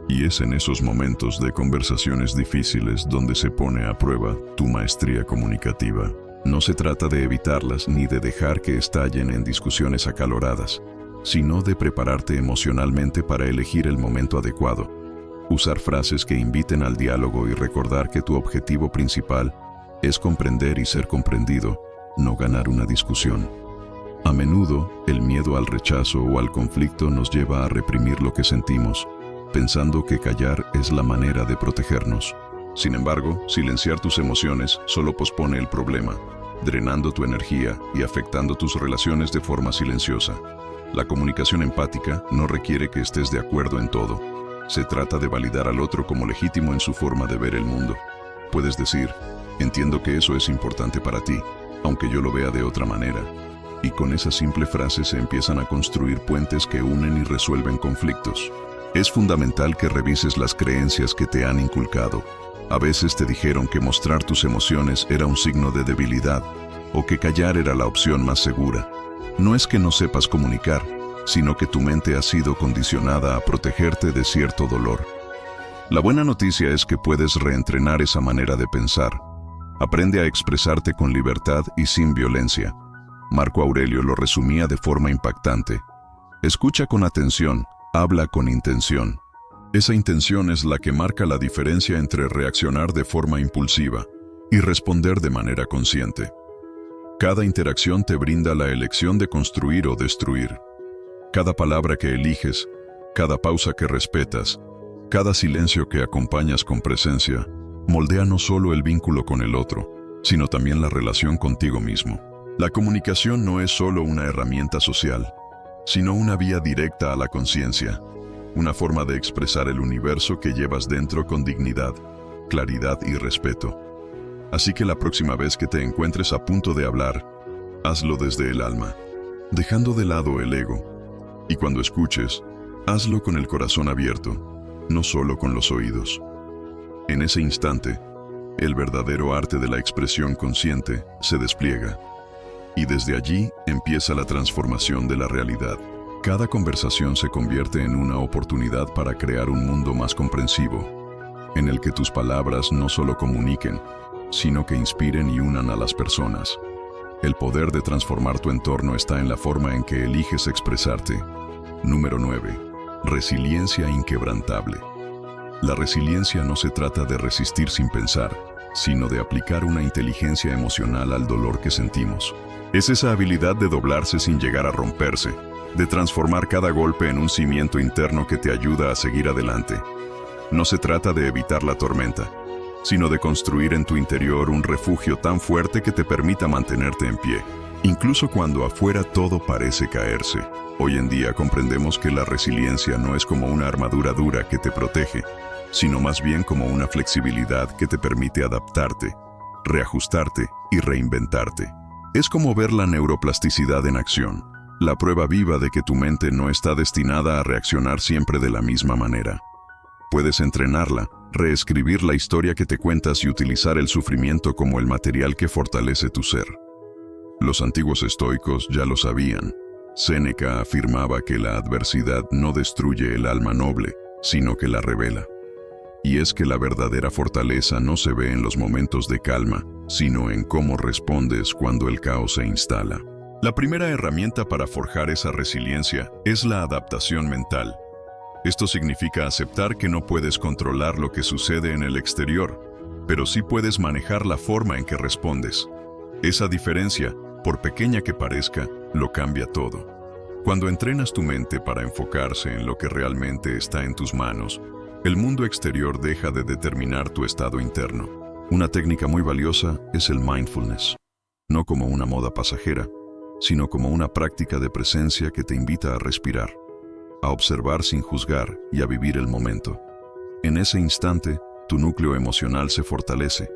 Y es en esos momentos de conversaciones difíciles donde se pone a prueba tu maestría comunicativa. No se trata de evitarlas ni de dejar que estallen en discusiones acaloradas, sino de prepararte emocionalmente para elegir el momento adecuado. Usar frases que inviten al diálogo y recordar que tu objetivo principal es comprender y ser comprendido, no ganar una discusión. A menudo, el miedo al rechazo o al conflicto nos lleva a reprimir lo que sentimos, pensando que callar es la manera de protegernos. Sin embargo, silenciar tus emociones solo pospone el problema, drenando tu energía y afectando tus relaciones de forma silenciosa. La comunicación empática no requiere que estés de acuerdo en todo. Se trata de validar al otro como legítimo en su forma de ver el mundo. Puedes decir, entiendo que eso es importante para ti, aunque yo lo vea de otra manera. Y con esa simple frase se empiezan a construir puentes que unen y resuelven conflictos. Es fundamental que revises las creencias que te han inculcado. A veces te dijeron que mostrar tus emociones era un signo de debilidad, o que callar era la opción más segura. No es que no sepas comunicar, sino que tu mente ha sido condicionada a protegerte de cierto dolor. La buena noticia es que puedes reentrenar esa manera de pensar. Aprende a expresarte con libertad y sin violencia. Marco Aurelio lo resumía de forma impactante. Escucha con atención, habla con intención. Esa intención es la que marca la diferencia entre reaccionar de forma impulsiva y responder de manera consciente. Cada interacción te brinda la elección de construir o destruir. Cada palabra que eliges, cada pausa que respetas, cada silencio que acompañas con presencia, moldea no solo el vínculo con el otro, sino también la relación contigo mismo. La comunicación no es solo una herramienta social, sino una vía directa a la conciencia, una forma de expresar el universo que llevas dentro con dignidad, claridad y respeto. Así que la próxima vez que te encuentres a punto de hablar, hazlo desde el alma, dejando de lado el ego. Y cuando escuches, hazlo con el corazón abierto, no solo con los oídos. En ese instante, el verdadero arte de la expresión consciente se despliega. Y desde allí empieza la transformación de la realidad. Cada conversación se convierte en una oportunidad para crear un mundo más comprensivo, en el que tus palabras no solo comuniquen, sino que inspiren y unan a las personas. El poder de transformar tu entorno está en la forma en que eliges expresarte. Número 9. Resiliencia inquebrantable. La resiliencia no se trata de resistir sin pensar, sino de aplicar una inteligencia emocional al dolor que sentimos. Es esa habilidad de doblarse sin llegar a romperse, de transformar cada golpe en un cimiento interno que te ayuda a seguir adelante. No se trata de evitar la tormenta, sino de construir en tu interior un refugio tan fuerte que te permita mantenerte en pie, incluso cuando afuera todo parece caerse. Hoy en día comprendemos que la resiliencia no es como una armadura dura que te protege, sino más bien como una flexibilidad que te permite adaptarte, reajustarte y reinventarte. Es como ver la neuroplasticidad en acción, la prueba viva de que tu mente no está destinada a reaccionar siempre de la misma manera. Puedes entrenarla, reescribir la historia que te cuentas y utilizar el sufrimiento como el material que fortalece tu ser. Los antiguos estoicos ya lo sabían. Séneca afirmaba que la adversidad no destruye el alma noble, sino que la revela. Y es que la verdadera fortaleza no se ve en los momentos de calma, sino en cómo respondes cuando el caos se instala. La primera herramienta para forjar esa resiliencia es la adaptación mental. Esto significa aceptar que no puedes controlar lo que sucede en el exterior, pero sí puedes manejar la forma en que respondes. Esa diferencia, por pequeña que parezca, lo cambia todo. Cuando entrenas tu mente para enfocarse en lo que realmente está en tus manos, el mundo exterior deja de determinar tu estado interno. Una técnica muy valiosa es el mindfulness, no como una moda pasajera, sino como una práctica de presencia que te invita a respirar, a observar sin juzgar y a vivir el momento. En ese instante, tu núcleo emocional se fortalece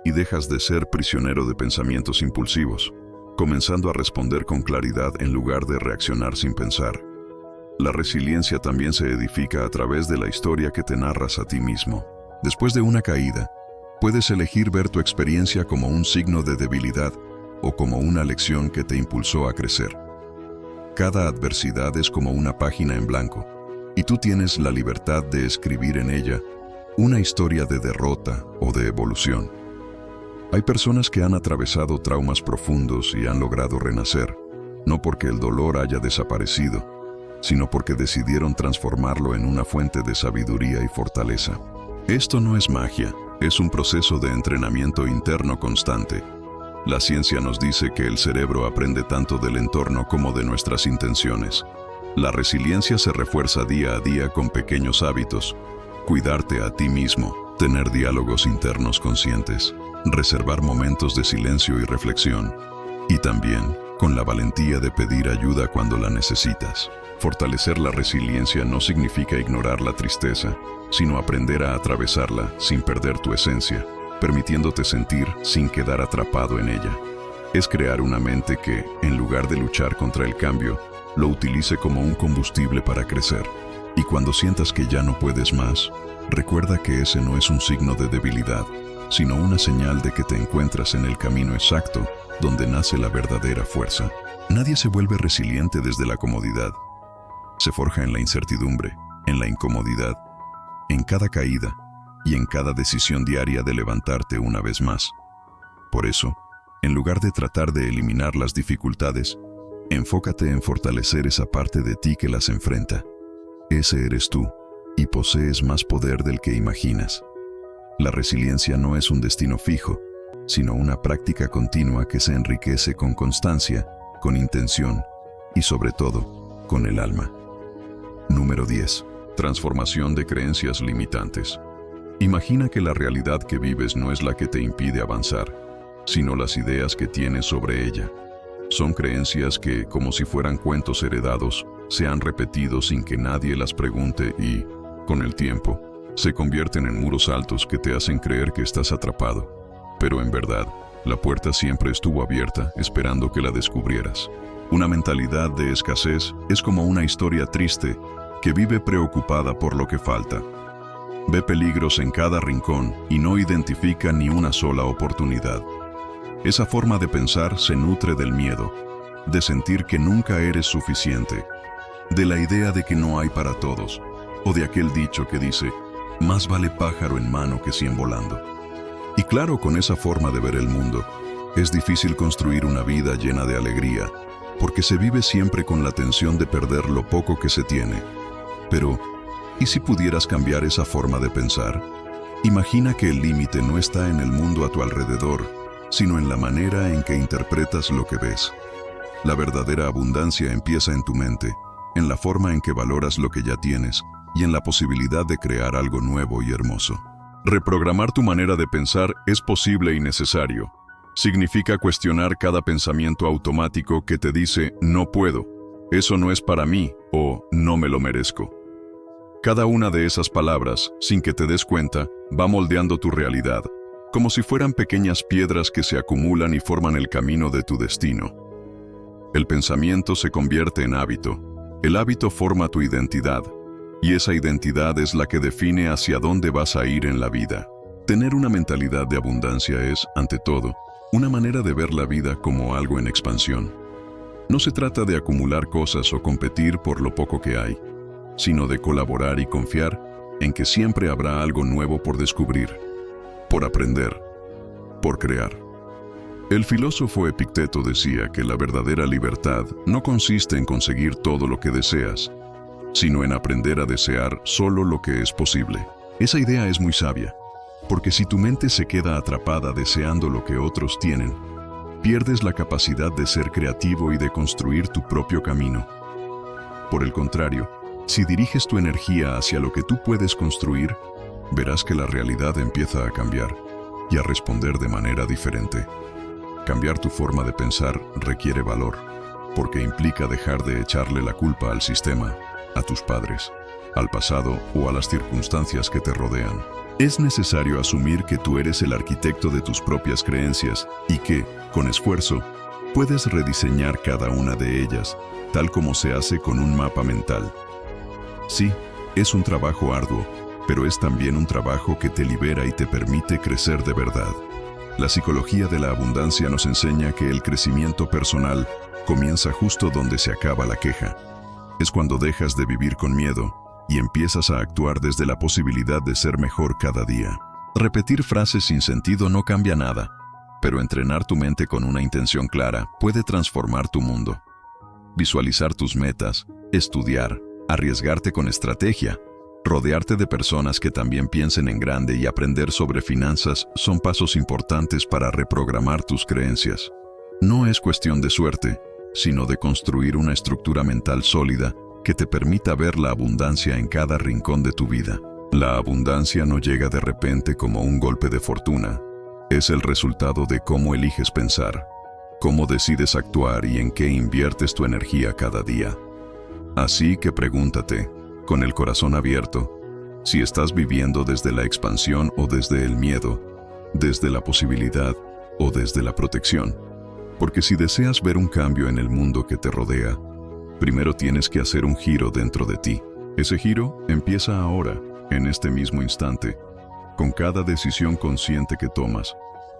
y dejas de ser prisionero de pensamientos impulsivos. comenzando a responder con claridad en lugar de reaccionar sin pensar. La resiliencia también se edifica a través de la historia que te narras a ti mismo. Después de una caída, puedes elegir ver tu experiencia como un signo de debilidad o como una lección que te impulsó a crecer. Cada adversidad es como una página en blanco, y tú tienes la libertad de escribir en ella una historia de derrota o de evolución. Hay personas que han atravesado traumas profundos y han logrado renacer, no porque el dolor haya desaparecido, sino porque decidieron transformarlo en una fuente de sabiduría y fortaleza. Esto no es magia, es un proceso de entrenamiento interno constante. La ciencia nos dice que el cerebro aprende tanto del entorno como de nuestras intenciones. La resiliencia se refuerza día a día con pequeños hábitos: cuidarte a ti mismo, tener diálogos internos conscientes, reservar momentos de silencio y reflexión, y también con la valentía de pedir ayuda cuando la necesitas. Fortalecer la resiliencia no significa ignorar la tristeza, sino aprender a atravesarla sin perder tu esencia, permitiéndote sentir sin quedar atrapado en ella. Es crear una mente que, en lugar de luchar contra el cambio, lo utilice como un combustible para crecer. Y cuando sientas que ya no puedes más, recuerda que ese no es un signo de debilidad, sino una señal de que te encuentras en el camino exacto donde nace la verdadera fuerza. Nadie se vuelve resiliente desde la comodidad. Se forja en la incertidumbre, en la incomodidad, en cada caída y en cada decisión diaria de levantarte una vez más. Por eso, en lugar de tratar de eliminar las dificultades, enfócate en fortalecer esa parte de ti que las enfrenta. Ese eres tú, y posees más poder del que imaginas. La resiliencia no es un destino fijo, sino una práctica continua que se enriquece con constancia, con intención y, sobre todo, con el alma. Número 10. Transformación de creencias limitantes. Imagina que la realidad que vives no es la que te impide avanzar, sino las ideas que tienes sobre ella. Son creencias que, como si fueran cuentos heredados, se han repetido sin que nadie las pregunte y, con el tiempo, se convierten en muros altos que te hacen creer que estás atrapado. Pero en verdad, la puerta siempre estuvo abierta, esperando que la descubrieras. Una mentalidad de escasez es como una historia triste que vive preocupada por lo que falta. Ve peligros en cada rincón y no identifica ni una sola oportunidad. Esa forma de pensar se nutre del miedo, de sentir que nunca eres suficiente, de la idea de que no hay para todos, o de aquel dicho que dice: más vale pájaro en mano que 100 volando. Y claro, con esa forma de ver el mundo, es difícil construir una vida llena de alegría, porque se vive siempre con la tensión de perder lo poco que se tiene. Pero, ¿y si pudieras cambiar esa forma de pensar? Imagina que el límite no está en el mundo a tu alrededor, sino en la manera en que interpretas lo que ves. La verdadera abundancia empieza en tu mente, en la forma en que valoras lo que ya tienes y en la posibilidad de crear algo nuevo y hermoso. Reprogramar tu manera de pensar es posible y necesario. Significa cuestionar cada pensamiento automático que te dice «no puedo», «eso no es para mí» o «no me lo merezco». Cada una de esas palabras, sin que te des cuenta, va moldeando tu realidad, como si fueran pequeñas piedras que se acumulan y forman el camino de tu destino. El pensamiento se convierte en hábito. El hábito forma tu identidad, y esa identidad es la que define hacia dónde vas a ir en la vida. Tener una mentalidad de abundancia es, ante todo, una manera de ver la vida como algo en expansión. No se trata de acumular cosas o competir por lo poco que hay, sino de colaborar y confiar en que siempre habrá algo nuevo por descubrir, por aprender, por crear. El filósofo Epicteto decía que la verdadera libertad no consiste en conseguir todo lo que deseas, sino en aprender a desear solo lo que es posible. Esa idea es muy sabia, porque si tu mente se queda atrapada deseando lo que otros tienen, pierdes la capacidad de ser creativo y de construir tu propio camino. Por el contrario, si diriges tu energía hacia lo que tú puedes construir, verás que la realidad empieza a cambiar y a responder de manera diferente. Cambiar tu forma de pensar requiere valor, porque implica dejar de echarle la culpa al sistema, a tus padres, al pasado o a las circunstancias que te rodean. Es necesario asumir que tú eres el arquitecto de tus propias creencias y que, con esfuerzo, Puedes rediseñar cada una de ellas, tal como se hace con un mapa mental. Sí, es un trabajo arduo, pero es también un trabajo que te libera y te permite crecer de verdad. La psicología de la abundancia nos enseña que el crecimiento personal comienza justo donde se acaba la queja. Es cuando dejas de vivir con miedo y empiezas a actuar desde la posibilidad de ser mejor cada día. Repetir frases sin sentido no cambia nada, pero entrenar tu mente con una intención clara puede transformar tu mundo. Visualizar tus metas, estudiar, arriesgarte con estrategia, rodearte de personas que también piensen en grande y aprender sobre finanzas son pasos importantes para reprogramar tus creencias. No es cuestión de suerte, sino de construir una estructura mental sólida que te permita ver la abundancia en cada rincón de tu vida. La abundancia no llega de repente como un golpe de fortuna. Es el resultado de cómo eliges pensar, cómo decides actuar y en qué inviertes tu energía cada día. Así que pregúntate, con el corazón abierto, si estás viviendo desde la expansión o desde el miedo, desde la posibilidad o desde la protección. Porque si deseas ver un cambio en el mundo que te rodea, primero tienes que hacer un giro dentro de ti. Ese giro empieza ahora, en este mismo instante, con cada decisión consciente que tomas,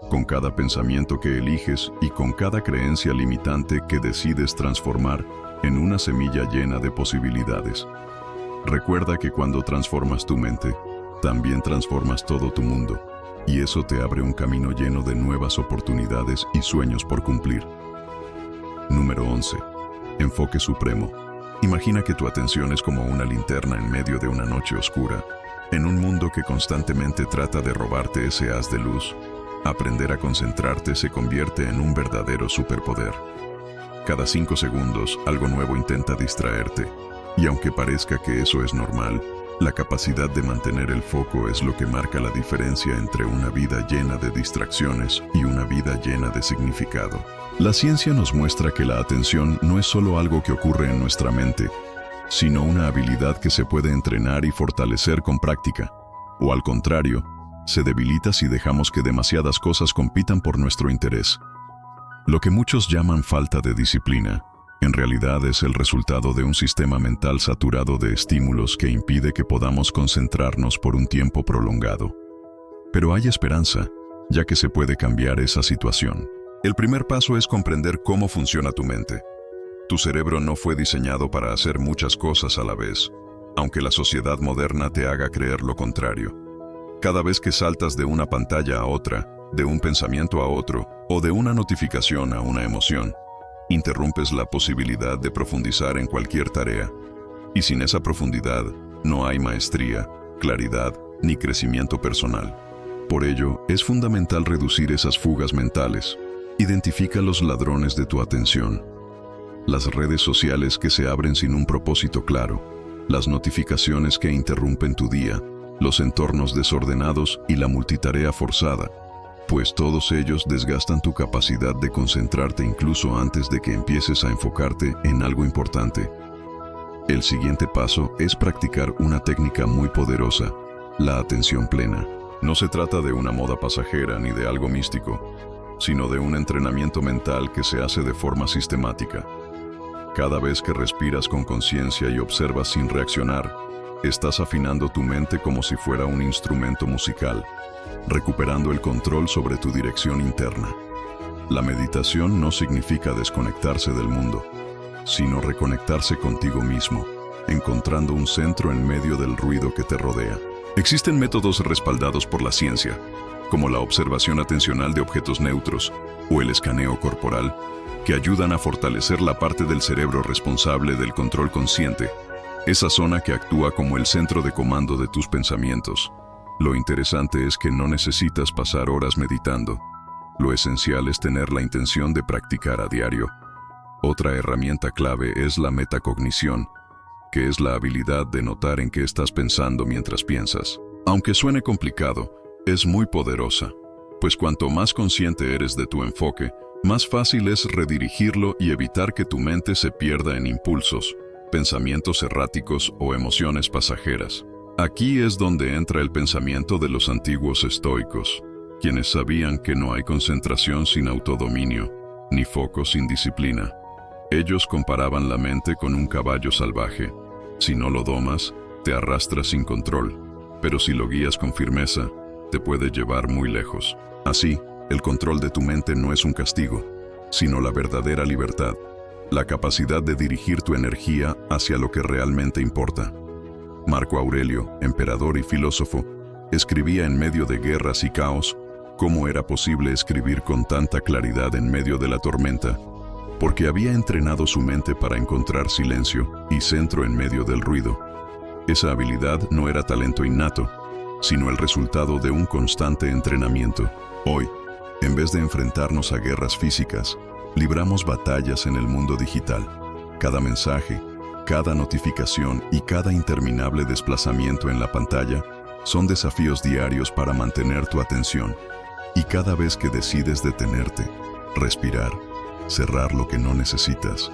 con cada pensamiento que eliges y con cada creencia limitante que decides transformar en una semilla llena de posibilidades. Recuerda que cuando transformas tu mente, también transformas todo tu mundo, y eso te abre un camino lleno de nuevas oportunidades y sueños por cumplir. Número 11. Enfoque supremo. Imagina que tu atención es como una linterna en medio de una noche oscura. En un mundo que constantemente trata de robarte ese haz de luz, aprender a concentrarte se convierte en un verdadero superpoder. Cada 5 segundos, algo nuevo intenta distraerte. Y aunque parezca que eso es normal, la capacidad de mantener el foco es lo que marca la diferencia entre una vida llena de distracciones y una vida llena de significado. La ciencia nos muestra que la atención no es solo algo que ocurre en nuestra mente, sino una habilidad que se puede entrenar y fortalecer con práctica. O al contrario, se debilita si dejamos que demasiadas cosas compitan por nuestro interés. Lo que muchos llaman falta de disciplina, en realidad es el resultado de un sistema mental saturado de estímulos que impide que podamos concentrarnos por un tiempo prolongado. Pero hay esperanza, ya que se puede cambiar esa situación. El primer paso es comprender cómo funciona tu mente. Tu cerebro no fue diseñado para hacer muchas cosas a la vez, aunque la sociedad moderna te haga creer lo contrario. Cada vez que saltas de una pantalla a otra, de un pensamiento a otro, o de una notificación a una emoción, interrumpes la posibilidad de profundizar en cualquier tarea. Y sin esa profundidad, no hay maestría, claridad, ni crecimiento personal. Por ello, es fundamental reducir esas fugas mentales. Identifica los ladrones de tu atención. Las redes sociales que se abren sin un propósito claro, las notificaciones que interrumpen tu día, los entornos desordenados y la multitarea forzada, pues todos ellos desgastan tu capacidad de concentrarte incluso antes de que empieces a enfocarte en algo importante. El siguiente paso es practicar una técnica muy poderosa, la atención plena. No se trata de una moda pasajera ni de algo místico, sino de un entrenamiento mental que se hace de forma sistemática. Cada vez que respiras con conciencia y observas sin reaccionar, estás afinando tu mente como si fuera un instrumento musical, recuperando el control sobre tu dirección interna. La meditación no significa desconectarse del mundo, sino reconectarse contigo mismo, encontrando un centro en medio del ruido que te rodea. Existen métodos respaldados por la ciencia, como la observación atencional de objetos neutros o el escaneo corporal, que ayudan a fortalecer la parte del cerebro responsable del control consciente, esa zona que actúa como el centro de comando de tus pensamientos. Lo interesante es que no necesitas pasar horas meditando. Lo esencial es tener la intención de practicar a diario. Otra herramienta clave es la metacognición, que es la habilidad de notar en qué estás pensando mientras piensas. Aunque suene complicado, es muy poderosa, pues cuanto más consciente eres de tu enfoque, más fácil es redirigirlo y evitar que tu mente se pierda en impulsos, pensamientos erráticos o emociones pasajeras. Aquí es donde entra el pensamiento de los antiguos estoicos, quienes sabían que no hay concentración sin autodominio, ni foco sin disciplina. Ellos comparaban la mente con un caballo salvaje. Si no lo domas, te arrastras sin control, pero si lo guías con firmeza, te puede llevar muy lejos. Así, el control de tu mente no es un castigo, sino la verdadera libertad, la capacidad de dirigir tu energía hacia lo que realmente importa. Marco Aurelio, emperador y filósofo, escribía en medio de guerras y caos cómo era posible escribir con tanta claridad en medio de la tormenta, porque había entrenado su mente para encontrar silencio y centro en medio del ruido. Esa habilidad no era talento innato, sino el resultado de un constante entrenamiento. Hoy, en vez de enfrentarnos a guerras físicas, libramos batallas en el mundo digital. Cada mensaje, cada notificación y cada interminable desplazamiento en la pantalla son desafíos diarios para mantener tu atención. Y cada vez que decides detenerte, respirar, cerrar lo que no necesitas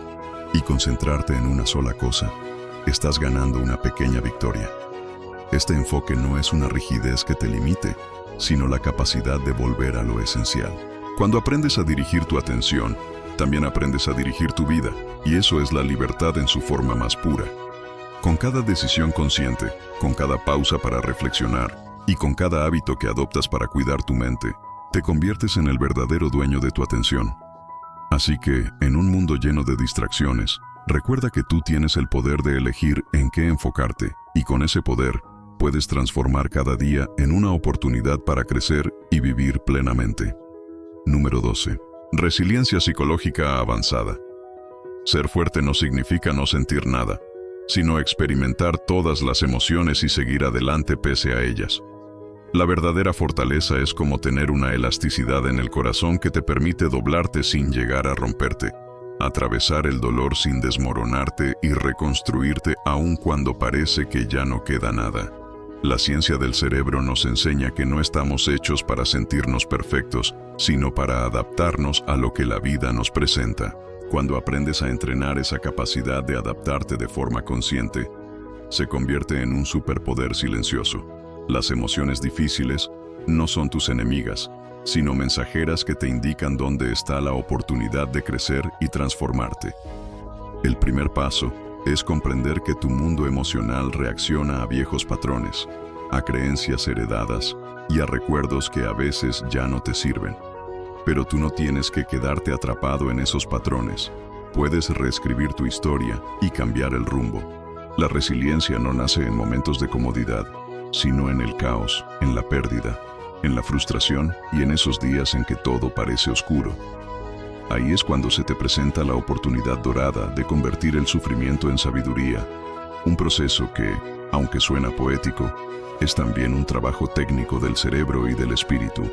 y concentrarte en una sola cosa, estás ganando una pequeña victoria. Este enfoque no es una rigidez que te limite, sino la capacidad de volver a lo esencial. Cuando aprendes a dirigir tu atención, también aprendes a dirigir tu vida, y eso es la libertad en su forma más pura. Con cada decisión consciente, con cada pausa para reflexionar y con cada hábito que adoptas para cuidar tu mente, te conviertes en el verdadero dueño de tu atención. Así que, en un mundo lleno de distracciones, recuerda que tú tienes el poder de elegir en qué enfocarte, y con ese poder, puedes transformar cada día en una oportunidad para crecer y vivir plenamente. Número 12. Resiliencia psicológica avanzada. Ser fuerte no significa no sentir nada, sino experimentar todas las emociones y seguir adelante pese a ellas. La verdadera fortaleza es como tener una elasticidad en el corazón que te permite doblarte sin llegar a romperte, atravesar el dolor sin desmoronarte y reconstruirte aun cuando parece que ya no queda nada. La ciencia del cerebro nos enseña que no estamos hechos para sentirnos perfectos, sino para adaptarnos a lo que la vida nos presenta. Cuando aprendes a entrenar esa capacidad de adaptarte de forma consciente, se convierte en un superpoder silencioso. Las emociones difíciles no son tus enemigas, sino mensajeras que te indican dónde está la oportunidad de crecer y transformarte. El primer paso es comprender que tu mundo emocional reacciona a viejos patrones, a creencias heredadas y a recuerdos que a veces ya no te sirven. Pero tú no tienes que quedarte atrapado en esos patrones. Puedes reescribir tu historia y cambiar el rumbo. La resiliencia no nace en momentos de comodidad, sino en el caos, en la pérdida, en la frustración y en esos días en que todo parece oscuro. Ahí es cuando se te presenta la oportunidad dorada de convertir el sufrimiento en sabiduría, un proceso que, aunque suena poético, es también un trabajo técnico del cerebro y del espíritu.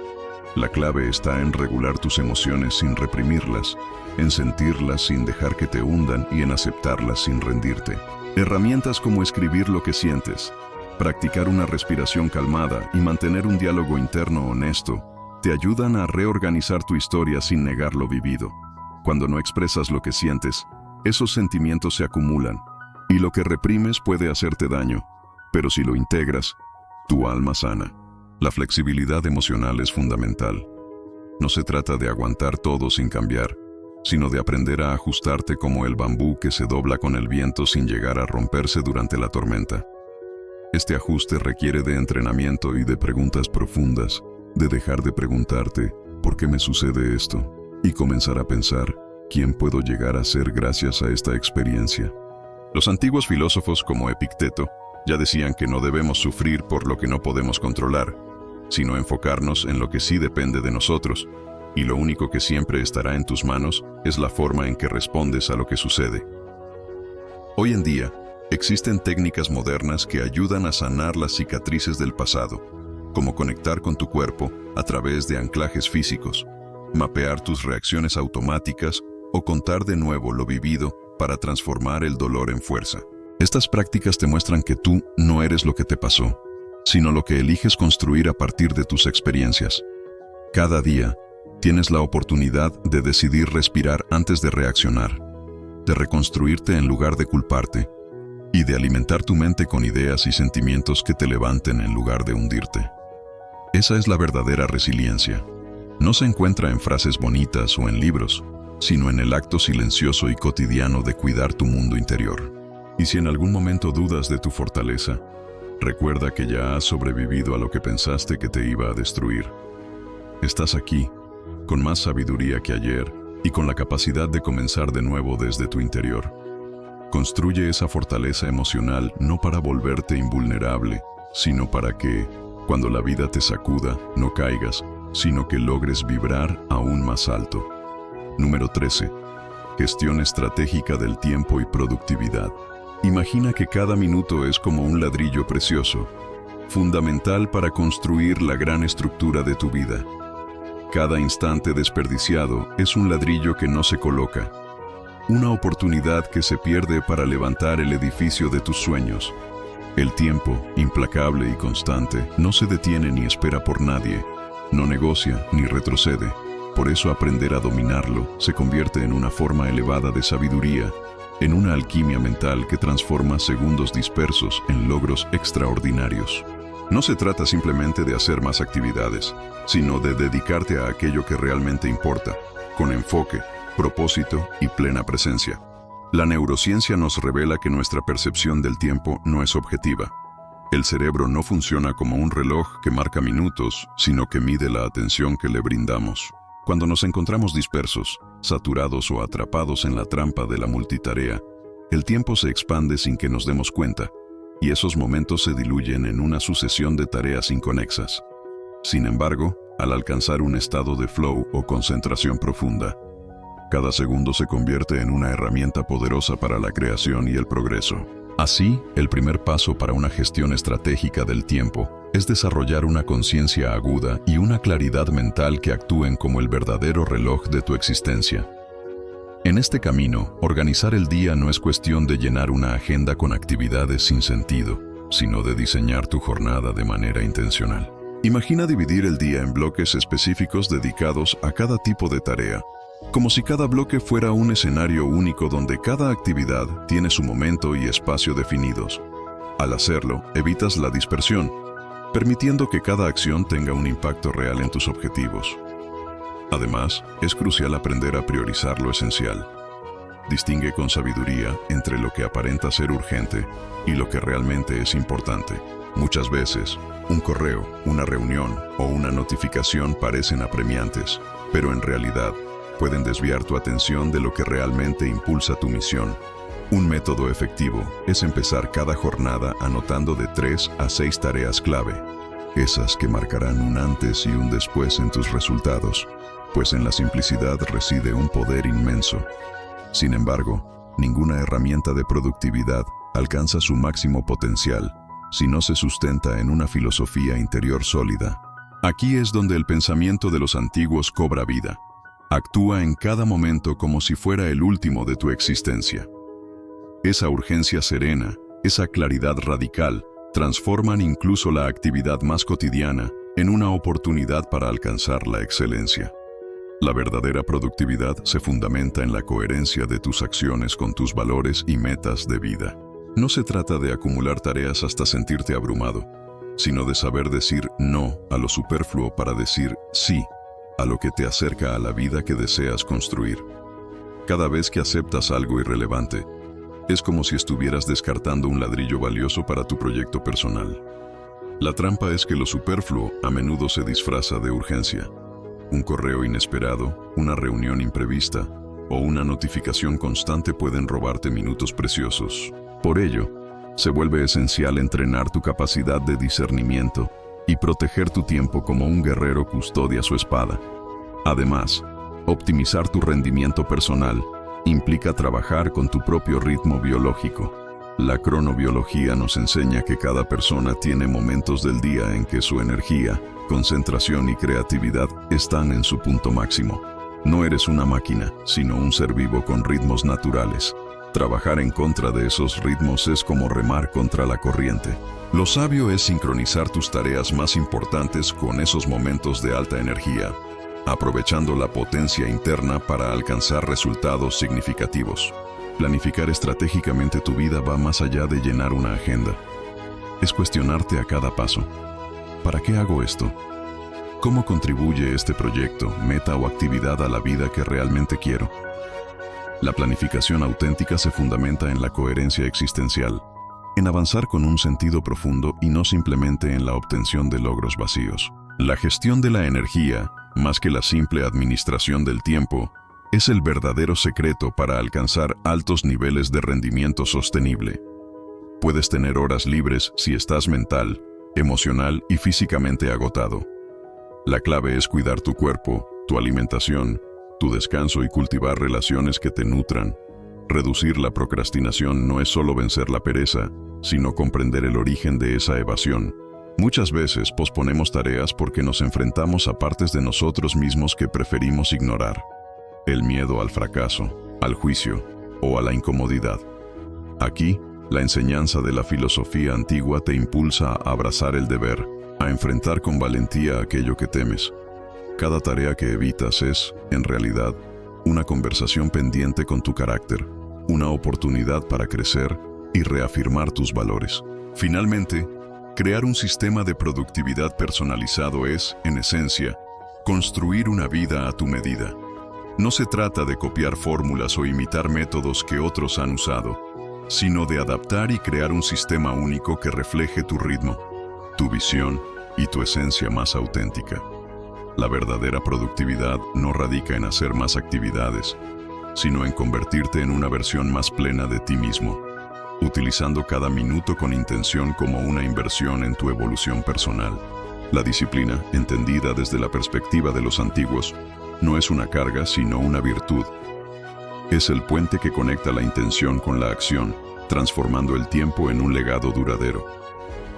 La clave está en regular tus emociones sin reprimirlas, en sentirlas sin dejar que te hundan y en aceptarlas sin rendirte. Herramientas como escribir lo que sientes, practicar una respiración calmada y mantener un diálogo interno honesto te ayudan a reorganizar tu historia sin negar lo vivido. Cuando no expresas lo que sientes, esos sentimientos se acumulan y lo que reprimes puede hacerte daño, pero si lo integras, tu alma sana. La flexibilidad emocional es fundamental. No se trata de aguantar todo sin cambiar, sino de aprender a ajustarte como el bambú que se dobla con el viento sin llegar a romperse durante la tormenta. Este ajuste requiere de entrenamiento y de preguntas profundas, de dejar de preguntarte ¿por qué me sucede esto? Y comenzar a pensar ¿quién puedo llegar a ser gracias a esta experiencia? Los antiguos filósofos como Epicteto ya decían que no debemos sufrir por lo que no podemos controlar, sino enfocarnos en lo que sí depende de nosotros, y lo único que siempre estará en tus manos es la forma en que respondes a lo que sucede. Hoy en día, existen técnicas modernas que ayudan a sanar las cicatrices del pasado, como conectar con tu cuerpo a través de anclajes físicos, mapear tus reacciones automáticas o contar de nuevo lo vivido para transformar el dolor en fuerza. Estas prácticas te muestran que tú no eres lo que te pasó, sino lo que eliges construir a partir de tus experiencias. Cada día, tienes la oportunidad de decidir respirar antes de reaccionar, de reconstruirte en lugar de culparte, y de alimentar tu mente con ideas y sentimientos que te levanten en lugar de hundirte. Esa es la verdadera resiliencia. No se encuentra en frases bonitas o en libros, sino en el acto silencioso y cotidiano de cuidar tu mundo interior. Y si en algún momento dudas de tu fortaleza, recuerda que ya has sobrevivido a lo que pensaste que te iba a destruir. Estás aquí, con más sabiduría que ayer y con la capacidad de comenzar de nuevo desde tu interior. Construye esa fortaleza emocional no para volverte invulnerable, sino para que, cuando la vida te sacuda, no caigas, sino que logres vibrar aún más alto. Número 13. Gestión estratégica del tiempo y productividad. Imagina que cada minuto es como un ladrillo precioso, fundamental para construir la gran estructura de tu vida. Cada instante desperdiciado es un ladrillo que no se coloca, una oportunidad que se pierde para levantar el edificio de tus sueños. El tiempo, implacable y constante, no se detiene ni espera por nadie, no negocia ni retrocede. Por eso aprender a dominarlo se convierte en una forma elevada de sabiduría, en una alquimia mental que transforma segundos dispersos en logros extraordinarios. No se trata simplemente de hacer más actividades, sino de dedicarte a aquello que realmente importa, con enfoque, propósito y plena presencia. La neurociencia nos revela que nuestra percepción del tiempo no es objetiva. El cerebro no funciona como un reloj que marca minutos, sino que mide la atención que le brindamos. Cuando nos encontramos dispersos, saturados o atrapados en la trampa de la multitarea, el tiempo se expande sin que nos demos cuenta, y esos momentos se diluyen en una sucesión de tareas inconexas. Sin embargo, al alcanzar un estado de flow o concentración profunda, cada segundo se convierte en una herramienta poderosa para la creación y el progreso. Así, el primer paso para una gestión estratégica del tiempo es desarrollar una conciencia aguda y una claridad mental que actúen como el verdadero reloj de tu existencia. En este camino, organizar el día no es cuestión de llenar una agenda con actividades sin sentido, sino de diseñar tu jornada de manera intencional. Imagina dividir el día en bloques específicos dedicados a cada tipo de tarea, como si cada bloque fuera un escenario único donde cada actividad tiene su momento y espacio definidos. Al hacerlo, evitas la dispersión, permitiendo que cada acción tenga un impacto real en tus objetivos. Además, es crucial aprender a priorizar lo esencial. Distingue con sabiduría entre lo que aparenta ser urgente y lo que realmente es importante. Muchas veces, un correo, una reunión o una notificación parecen apremiantes, pero en realidad pueden desviar tu atención de lo que realmente impulsa tu misión. Un método efectivo es empezar cada jornada anotando de 3 a 6 tareas clave, esas que marcarán un antes y un después en tus resultados, pues en la simplicidad reside un poder inmenso. Sin embargo, ninguna herramienta de productividad alcanza su máximo potencial si no se sustenta en una filosofía interior sólida. Aquí es donde el pensamiento de los antiguos cobra vida. Actúa en cada momento como si fuera el último de tu existencia. Esa urgencia serena, esa claridad radical, transforman incluso la actividad más cotidiana en una oportunidad para alcanzar la excelencia. La verdadera productividad se fundamenta en la coherencia de tus acciones con tus valores y metas de vida. No se trata de acumular tareas hasta sentirte abrumado, sino de saber decir no a lo superfluo para decir sí a lo que te acerca a la vida que deseas construir. Cada vez que aceptas algo irrelevante, es como si estuvieras descartando un ladrillo valioso para tu proyecto personal. La trampa es que lo superfluo a menudo se disfraza de urgencia. Un correo inesperado, una reunión imprevista o una notificación constante pueden robarte minutos preciosos. Por ello, se vuelve esencial entrenar tu capacidad de discernimiento y proteger tu tiempo como un guerrero custodia su espada. Además, optimizar tu rendimiento personal implica trabajar con tu propio ritmo biológico. La cronobiología nos enseña que cada persona tiene momentos del día en que su energía, concentración y creatividad están en su punto máximo. No eres una máquina, sino un ser vivo con ritmos naturales. Trabajar en contra de esos ritmos es como remar contra la corriente. Lo sabio es sincronizar tus tareas más importantes con esos momentos de alta energía, aprovechando la potencia interna para alcanzar resultados significativos. Planificar estratégicamente tu vida va más allá de llenar una agenda. Es cuestionarte a cada paso. ¿Para qué hago esto? ¿Cómo contribuye este proyecto, meta o actividad a la vida que realmente quiero? La planificación auténtica se fundamenta en la coherencia existencial, en avanzar con un sentido profundo y no simplemente en la obtención de logros vacíos. La gestión de la energía, más que la simple administración del tiempo, es el verdadero secreto para alcanzar altos niveles de rendimiento sostenible. Puedes tener horas libres si estás mental, emocional y físicamente agotado. La clave es cuidar tu cuerpo, tu alimentación, tu descanso y cultivar relaciones que te nutran. Reducir la procrastinación no es solo vencer la pereza, sino comprender el origen de esa evasión. Muchas veces posponemos tareas porque nos enfrentamos a partes de nosotros mismos que preferimos ignorar. El miedo al fracaso, al juicio o a la incomodidad. Aquí, la enseñanza de la filosofía antigua te impulsa a abrazar el deber, a enfrentar con valentía aquello que temes. Cada tarea que evitas es, en realidad, una conversación pendiente con tu carácter, una oportunidad para crecer y reafirmar tus valores. Finalmente, crear un sistema de productividad personalizado es, en esencia, construir una vida a tu medida. No se trata de copiar fórmulas o imitar métodos que otros han usado, sino de adaptar y crear un sistema único que refleje tu ritmo, tu visión y tu esencia más auténtica. La verdadera productividad no radica en hacer más actividades, sino en convertirte en una versión más plena de ti mismo, utilizando cada minuto con intención como una inversión en tu evolución personal. La disciplina, entendida desde la perspectiva de los antiguos, no es una carga, sino una virtud. Es el puente que conecta la intención con la acción, transformando el tiempo en un legado duradero.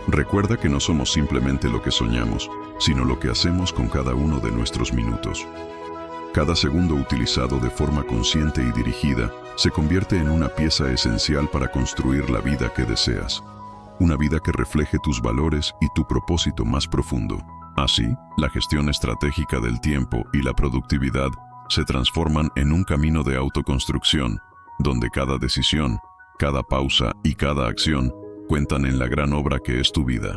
Recuerda que no somos simplemente lo que soñamos, sino lo que hacemos con cada uno de nuestros minutos. Cada segundo utilizado de forma consciente y dirigida se convierte en una pieza esencial para construir la vida que deseas. Una vida que refleje tus valores y tu propósito más profundo. Así, la gestión estratégica del tiempo y la productividad se transforman en un camino de autoconstrucción, donde cada decisión, cada pausa y cada acción cuentan en la gran obra que es tu vida.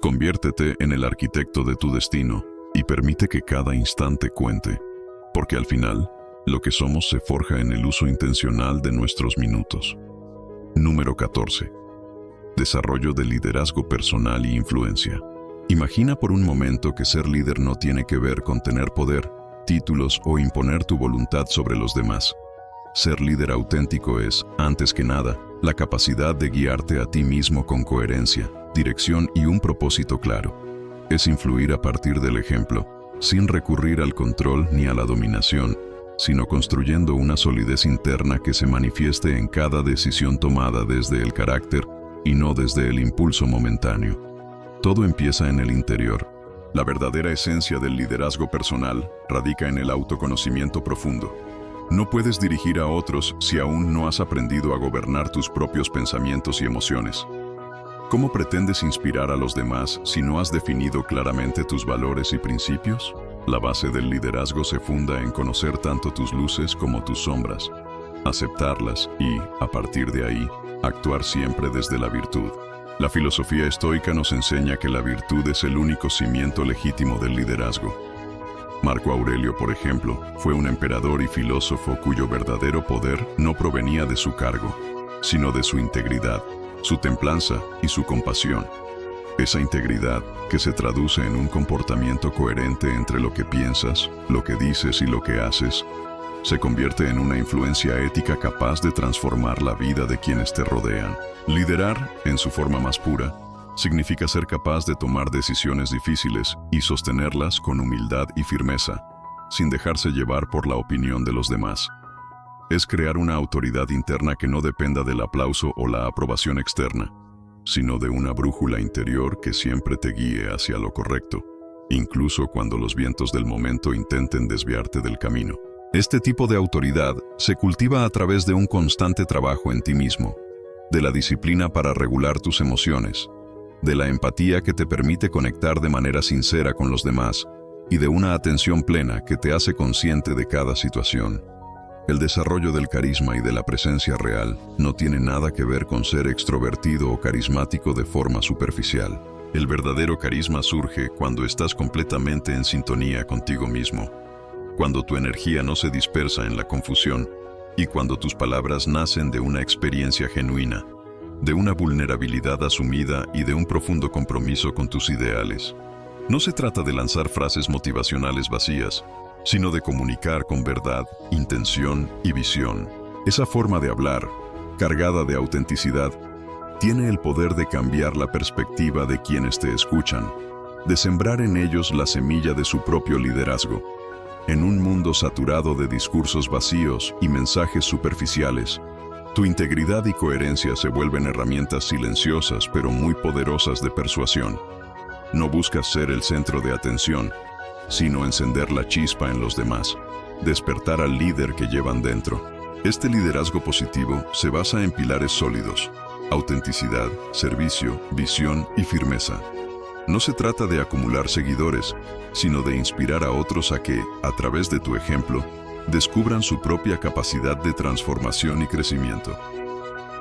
Conviértete en el arquitecto de tu destino y permite que cada instante cuente, porque al final, lo que somos se forja en el uso intencional de nuestros minutos. Número 14. Desarrollo del liderazgo personal y influencia. Imagina por un momento que ser líder no tiene que ver con tener poder, títulos o imponer tu voluntad sobre los demás. Ser líder auténtico es, antes que nada, la capacidad de guiarte a ti mismo con coherencia, dirección y un propósito claro. Es influir a partir del ejemplo, sin recurrir al control ni a la dominación, sino construyendo una solidez interna que se manifieste en cada decisión tomada desde el carácter y no desde el impulso momentáneo. Todo empieza en el interior. La verdadera esencia del liderazgo personal radica en el autoconocimiento profundo. No puedes dirigir a otros si aún no has aprendido a gobernar tus propios pensamientos y emociones. ¿Cómo pretendes inspirar a los demás si no has definido claramente tus valores y principios? La base del liderazgo se funda en conocer tanto tus luces como tus sombras, aceptarlas y, a partir de ahí, actuar siempre desde la virtud. La filosofía estoica nos enseña que la virtud es el único cimiento legítimo del liderazgo. Marco Aurelio, por ejemplo, fue un emperador y filósofo cuyo verdadero poder no provenía de su cargo, sino de su integridad, su templanza y su compasión. Esa integridad, que se traduce en un comportamiento coherente entre lo que piensas, lo que dices y lo que haces, se convierte en una influencia ética capaz de transformar la vida de quienes te rodean. Liderar, en su forma más pura, significa ser capaz de tomar decisiones difíciles y sostenerlas con humildad y firmeza, sin dejarse llevar por la opinión de los demás. Es crear una autoridad interna que no dependa del aplauso o la aprobación externa, sino de una brújula interior que siempre te guíe hacia lo correcto, incluso cuando los vientos del momento intenten desviarte del camino. Este tipo de autoridad se cultiva a través de un constante trabajo en ti mismo, de la disciplina para regular tus emociones, de la empatía que te permite conectar de manera sincera con los demás y de una atención plena que te hace consciente de cada situación. El desarrollo del carisma y de la presencia real no tiene nada que ver con ser extrovertido o carismático de forma superficial. El verdadero carisma surge cuando estás completamente en sintonía contigo mismo, cuando tu energía no se dispersa en la confusión y cuando tus palabras nacen de una experiencia genuina, de una vulnerabilidad asumida y de un profundo compromiso con tus ideales. No se trata de lanzar frases motivacionales vacías, sino de comunicar con verdad, intención y visión. Esa forma de hablar, cargada de autenticidad, tiene el poder de cambiar la perspectiva de quienes te escuchan, de sembrar en ellos la semilla de su propio liderazgo. En un mundo saturado de discursos vacíos y mensajes superficiales, tu integridad y coherencia se vuelven herramientas silenciosas pero muy poderosas de persuasión. No buscas ser el centro de atención, sino encender la chispa en los demás, despertar al líder que llevan dentro. Este liderazgo positivo se basa en pilares sólidos: autenticidad, servicio, visión y firmeza. No se trata de acumular seguidores, sino de inspirar a otros a que, a través de tu ejemplo, descubran su propia capacidad de transformación y crecimiento.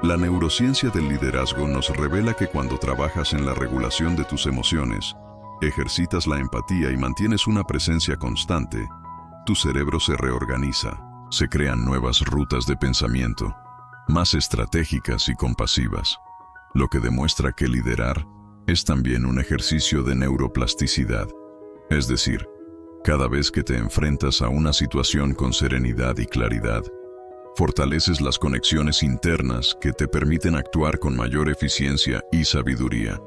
La neurociencia del liderazgo nos revela que cuando trabajas en la regulación de tus emociones, ejercitas la empatía y mantienes una presencia constante, tu cerebro se reorganiza, se crean nuevas rutas de pensamiento, más estratégicas y compasivas, lo que demuestra que liderar es también un ejercicio de neuroplasticidad. Es decir, cada vez que te enfrentas a una situación con serenidad y claridad, fortaleces las conexiones internas que te permiten actuar con mayor eficiencia y sabiduría.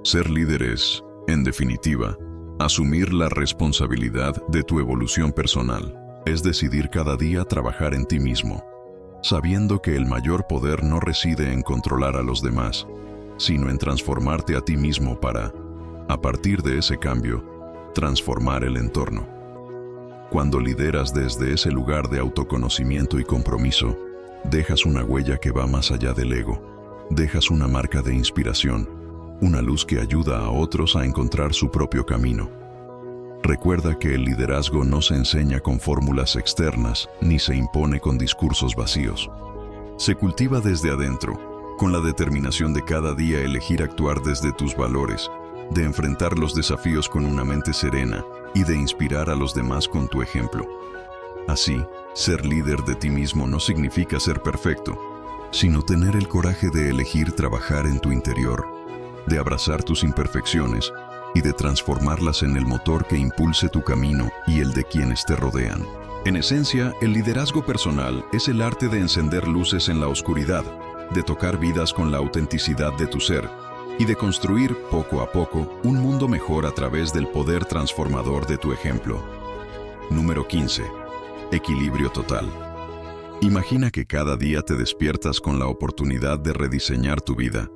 Ser líder es, en definitiva, asumir la responsabilidad de tu evolución personal. Es decidir cada día trabajar en ti mismo, sabiendo que el mayor poder no reside en controlar a los demás, sino en transformarte a ti mismo para, a partir de ese cambio, transformar el entorno. Cuando lideras desde ese lugar de autoconocimiento y compromiso, dejas una huella que va más allá del ego, dejas una marca de inspiración, una luz que ayuda a otros a encontrar su propio camino. Recuerda que el liderazgo no se enseña con fórmulas externas ni se impone con discursos vacíos. Se cultiva desde adentro, con la determinación de cada día elegir actuar desde tus valores, de enfrentar los desafíos con una mente serena y de inspirar a los demás con tu ejemplo. Así, ser líder de ti mismo no significa ser perfecto, sino tener el coraje de elegir trabajar en tu interior, de abrazar tus imperfecciones y de transformarlas en el motor que impulse tu camino y el de quienes te rodean. En esencia, el liderazgo personal es el arte de encender luces en la oscuridad, de tocar vidas con la autenticidad de tu ser y de construir, poco a poco, un mundo mejor a través del poder transformador de tu ejemplo. Número 15. Equilibrio total. Imagina que cada día te despiertas con la oportunidad de rediseñar tu vida,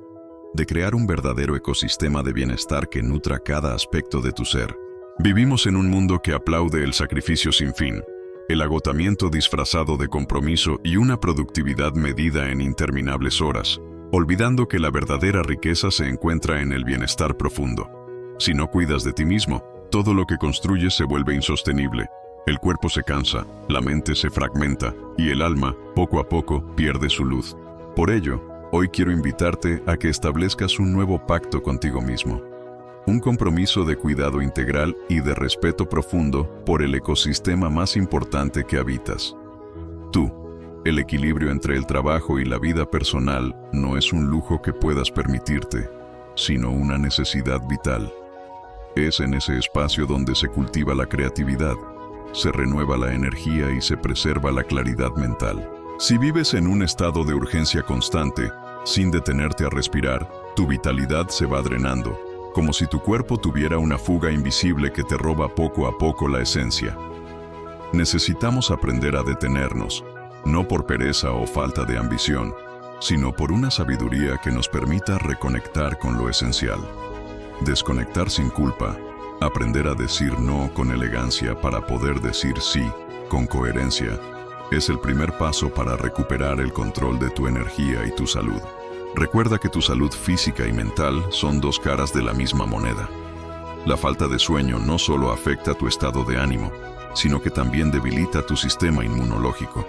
de crear un verdadero ecosistema de bienestar que nutra cada aspecto de tu ser. Vivimos en un mundo que aplaude el sacrificio sin fin, el agotamiento disfrazado de compromiso y una productividad medida en interminables horas, olvidando que la verdadera riqueza se encuentra en el bienestar profundo. Si no cuidas de ti mismo, todo lo que construyes se vuelve insostenible. El cuerpo se cansa, la mente se fragmenta y el alma, poco a poco, pierde su luz. Por ello, hoy quiero invitarte a que establezcas un nuevo pacto contigo mismo. Un compromiso de cuidado integral y de respeto profundo por el ecosistema más importante que habitas. Tú. El equilibrio entre el trabajo y la vida personal no es un lujo que puedas permitirte, sino una necesidad vital. Es en ese espacio donde se cultiva la creatividad, se renueva la energía y se preserva la claridad mental. Si vives en un estado de urgencia constante, sin detenerte a respirar, tu vitalidad se va drenando, como si tu cuerpo tuviera una fuga invisible que te roba poco a poco la esencia. Necesitamos aprender a detenernos, no por pereza o falta de ambición, sino por una sabiduría que nos permita reconectar con lo esencial. Desconectar sin culpa, aprender a decir no con elegancia para poder decir sí con coherencia, es el primer paso para recuperar el control de tu energía y tu salud. Recuerda que tu salud física y mental son dos caras de la misma moneda. La falta de sueño no solo afecta tu estado de ánimo, sino que también debilita tu sistema inmunológico.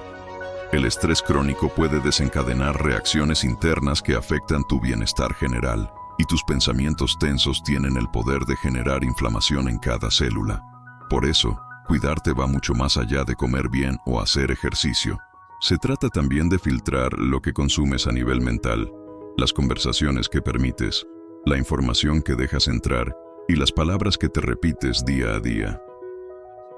El estrés crónico puede desencadenar reacciones internas que afectan tu bienestar general, y tus pensamientos tensos tienen el poder de generar inflamación en cada célula. Por eso, cuidarte va mucho más allá de comer bien o hacer ejercicio. Se trata también de filtrar lo que consumes a nivel mental, las conversaciones que permites, la información que dejas entrar y las palabras que te repites día a día.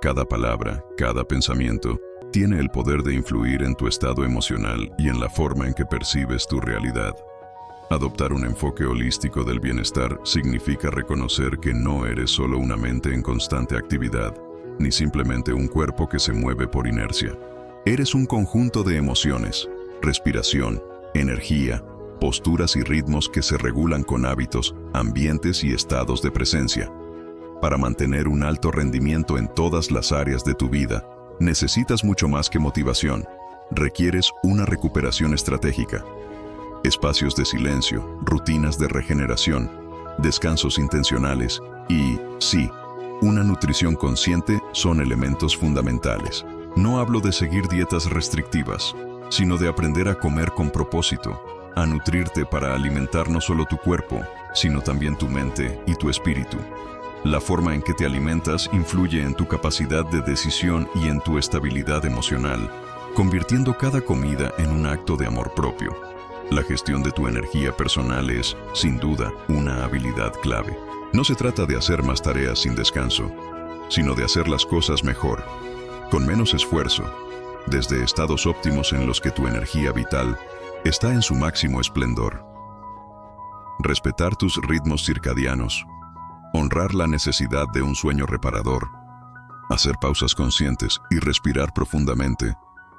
Cada palabra, cada pensamiento, tiene el poder de influir en tu estado emocional y en la forma en que percibes tu realidad. Adoptar un enfoque holístico del bienestar significa reconocer que no eres solo una mente en constante actividad, ni simplemente un cuerpo que se mueve por inercia. Eres un conjunto de emociones, respiración, energía, posturas y ritmos que se regulan con hábitos, ambientes y estados de presencia. Para mantener un alto rendimiento en todas las áreas de tu vida, necesitas mucho más que motivación. Requieres una recuperación estratégica. Espacios de silencio, rutinas de regeneración, descansos intencionales y, sí, una nutrición consciente son elementos fundamentales. No hablo de seguir dietas restrictivas, sino de aprender a comer con propósito, a nutrirte para alimentar no solo tu cuerpo, sino también tu mente y tu espíritu. La forma en que te alimentas influye en tu capacidad de decisión y en tu estabilidad emocional, convirtiendo cada comida en un acto de amor propio. La gestión de tu energía personal es, sin duda, una habilidad clave. No se trata de hacer más tareas sin descanso, sino de hacer las cosas mejor, con menos esfuerzo, desde estados óptimos en los que tu energía vital está en su máximo esplendor. Respetar tus ritmos circadianos, honrar la necesidad de un sueño reparador, hacer pausas conscientes y respirar profundamente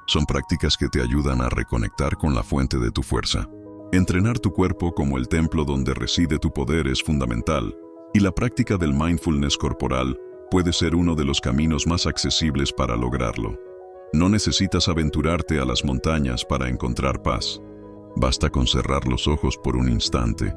son prácticas que te ayudan a reconectar con la fuente de tu fuerza. Entrenar tu cuerpo como el templo donde reside tu poder es fundamental, y la práctica del mindfulness corporal puede ser uno de los caminos más accesibles para lograrlo. No necesitas aventurarte a las montañas para encontrar paz. Basta con cerrar los ojos por un instante,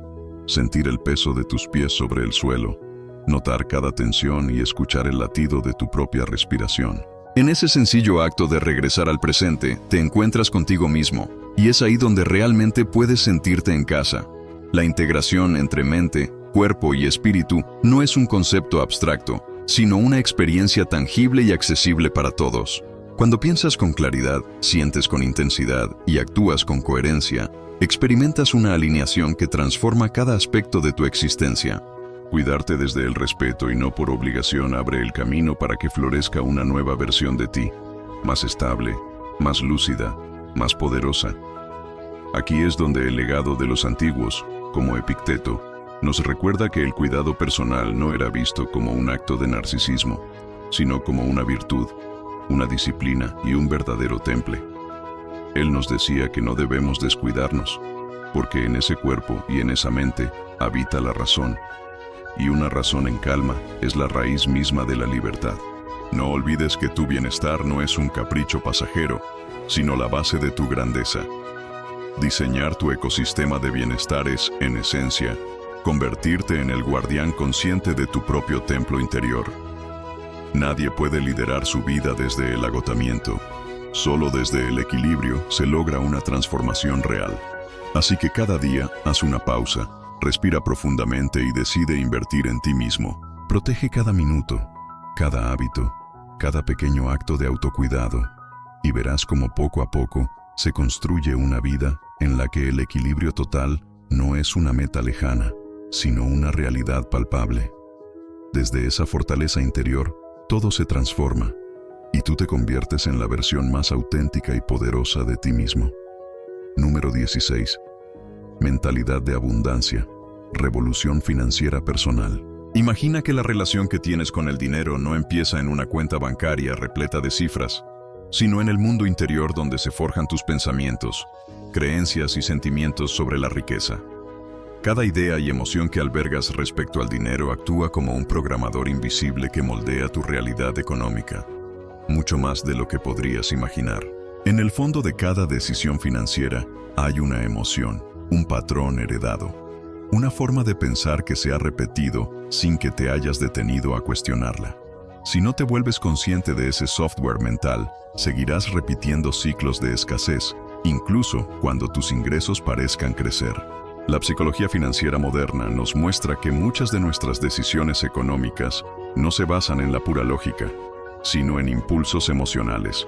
sentir el peso de tus pies sobre el suelo, notar cada tensión y escuchar el latido de tu propia respiración. En ese sencillo acto de regresar al presente, te encuentras contigo mismo, y es ahí donde realmente puedes sentirte en casa. La integración entre mente, cuerpo y espíritu no es un concepto abstracto, sino una experiencia tangible y accesible para todos. Cuando piensas con claridad, sientes con intensidad y actúas con coherencia, experimentas una alineación que transforma cada aspecto de tu existencia. Cuidarte desde el respeto y no por obligación abre el camino para que florezca una nueva versión de ti, más estable, más lúcida, más poderosa. Aquí es donde el legado de los antiguos, como Epicteto, nos recuerda que el cuidado personal no era visto como un acto de narcisismo, sino como una virtud, una disciplina y un verdadero temple. Él nos decía que no debemos descuidarnos, porque en ese cuerpo y en esa mente habita la razón. Y una razón en calma es la raíz misma de la libertad. No olvides que tu bienestar no es un capricho pasajero, sino la base de tu grandeza. Diseñar tu ecosistema de bienestar es, en esencia, convertirte en el guardián consciente de tu propio templo interior. Nadie puede liderar su vida desde el agotamiento. Solo desde el equilibrio se logra una transformación real. Así que cada día haz una pausa. Respira profundamente y decide invertir en ti mismo. Protege cada minuto, cada hábito, cada pequeño acto de autocuidado, y verás cómo poco a poco se construye una vida en la que el equilibrio total no es una meta lejana, sino una realidad palpable. Desde esa fortaleza interior, todo se transforma, y tú te conviertes en la versión más auténtica y poderosa de ti mismo. Número 16. Mentalidad de abundancia. Revolución financiera personal. Imagina que la relación que tienes con el dinero no empieza en una cuenta bancaria repleta de cifras, sino en el mundo interior donde se forjan tus pensamientos, creencias y sentimientos sobre la riqueza. Cada idea y emoción que albergas respecto al dinero actúa como un programador invisible que moldea tu realidad económica, mucho más de lo que podrías imaginar. En el fondo de cada decisión financiera hay una emoción, un patrón heredado, una forma de pensar que se ha repetido sin que te hayas detenido a cuestionarla. Si no te vuelves consciente de ese software mental, seguirás repitiendo ciclos de escasez, incluso cuando tus ingresos parezcan crecer. La psicología financiera moderna nos muestra que muchas de nuestras decisiones económicas no se basan en la pura lógica, sino en impulsos emocionales.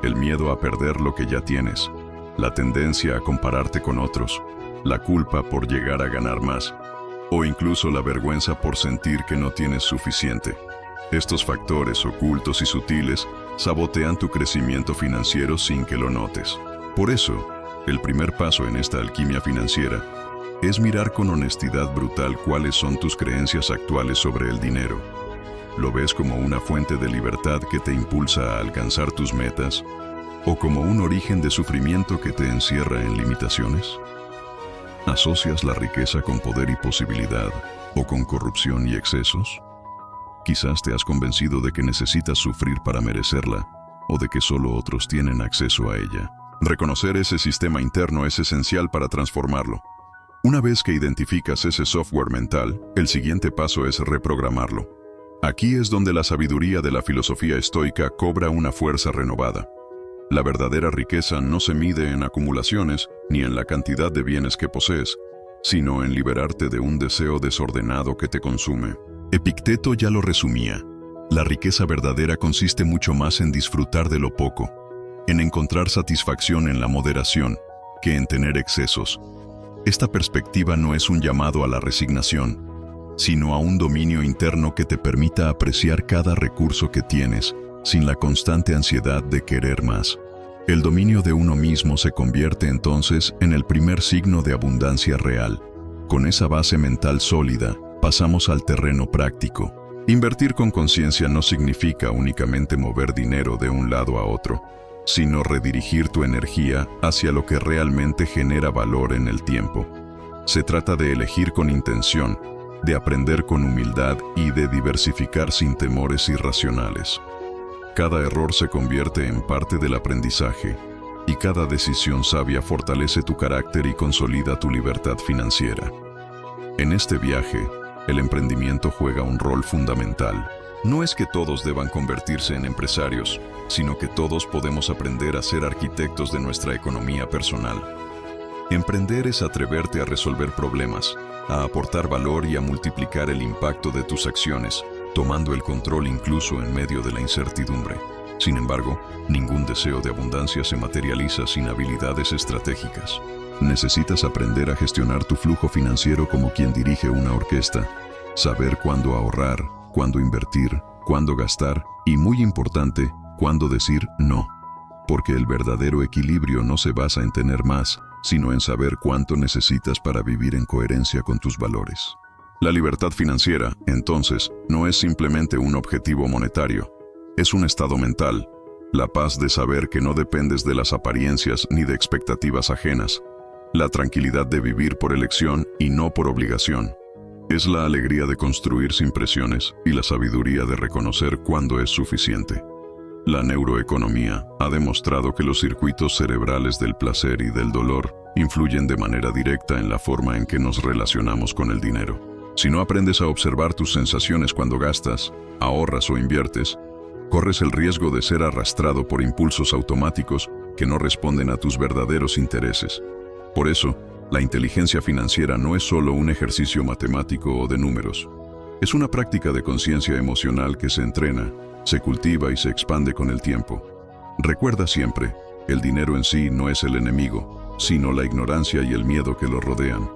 el miedo a perder lo que ya tienes, la tendencia a compararte con otros, la culpa por llegar a ganar más, o incluso la vergüenza por sentir que no tienes suficiente. Estos factores ocultos y sutiles sabotean tu crecimiento financiero sin que lo notes. Por eso, el primer paso en esta alquimia financiera es mirar con honestidad brutal cuáles son tus creencias actuales sobre el dinero. ¿Lo ves como una fuente de libertad que te impulsa a alcanzar tus metas? ¿O como un origen de sufrimiento que te encierra en limitaciones? ¿Asocias la riqueza con poder y posibilidad, o con corrupción y excesos? Quizás te has convencido de que necesitas sufrir para merecerla, o de que solo otros tienen acceso a ella. Reconocer ese sistema interno es esencial para transformarlo. Una vez que identificas ese software mental, el siguiente paso es reprogramarlo. Aquí es donde la sabiduría de la filosofía estoica cobra una fuerza renovada. La verdadera riqueza no se mide en acumulaciones ni en la cantidad de bienes que posees, sino en liberarte de un deseo desordenado que te consume. Epicteto ya lo resumía. La riqueza verdadera consiste mucho más en disfrutar de lo poco, en encontrar satisfacción en la moderación, que en tener excesos. Esta perspectiva no es un llamado a la resignación, sino a un dominio interno que te permita apreciar cada recurso que tienes, sin la constante ansiedad de querer más. El dominio de uno mismo se convierte entonces en el primer signo de abundancia real. Con esa base mental sólida, pasamos al terreno práctico. Invertir con conciencia no significa únicamente mover dinero de un lado a otro, sino redirigir tu energía hacia lo que realmente genera valor en el tiempo. Se trata de elegir con intención, de aprender con humildad y de diversificar sin temores irracionales. Cada error se convierte en parte del aprendizaje, y cada decisión sabia fortalece tu carácter y consolida tu libertad financiera. En este viaje, el emprendimiento juega un rol fundamental. No es que todos deban convertirse en empresarios, sino que todos podemos aprender a ser arquitectos de nuestra economía personal. Emprender es atreverte a resolver problemas, a aportar valor y a multiplicar el impacto de tus acciones, tomando el control incluso en medio de la incertidumbre. Sin embargo, ningún deseo de abundancia se materializa sin habilidades estratégicas. Necesitas aprender a gestionar tu flujo financiero como quien dirige una orquesta, saber cuándo ahorrar, cuándo invertir, cuándo gastar y, muy importante, cuándo decir no. Porque el verdadero equilibrio no se basa en tener más, sino en saber cuánto necesitas para vivir en coherencia con tus valores. La libertad financiera, entonces, no es simplemente un objetivo monetario, es un estado mental, la paz de saber que no dependes de las apariencias ni de expectativas ajenas, la tranquilidad de vivir por elección y no por obligación. Es la alegría de construir sin presiones y la sabiduría de reconocer cuándo es suficiente. La neuroeconomía ha demostrado que los circuitos cerebrales del placer y del dolor influyen de manera directa en la forma en que nos relacionamos con el dinero. Si no aprendes a observar tus sensaciones cuando gastas, ahorras o inviertes, corres el riesgo de ser arrastrado por impulsos automáticos que no responden a tus verdaderos intereses. Por eso, la inteligencia financiera no es solo un ejercicio matemático o de números. Es una práctica de conciencia emocional que se entrena, se cultiva y se expande con el tiempo. Recuerda siempre, el dinero en sí no es el enemigo, sino la ignorancia y el miedo que lo rodean.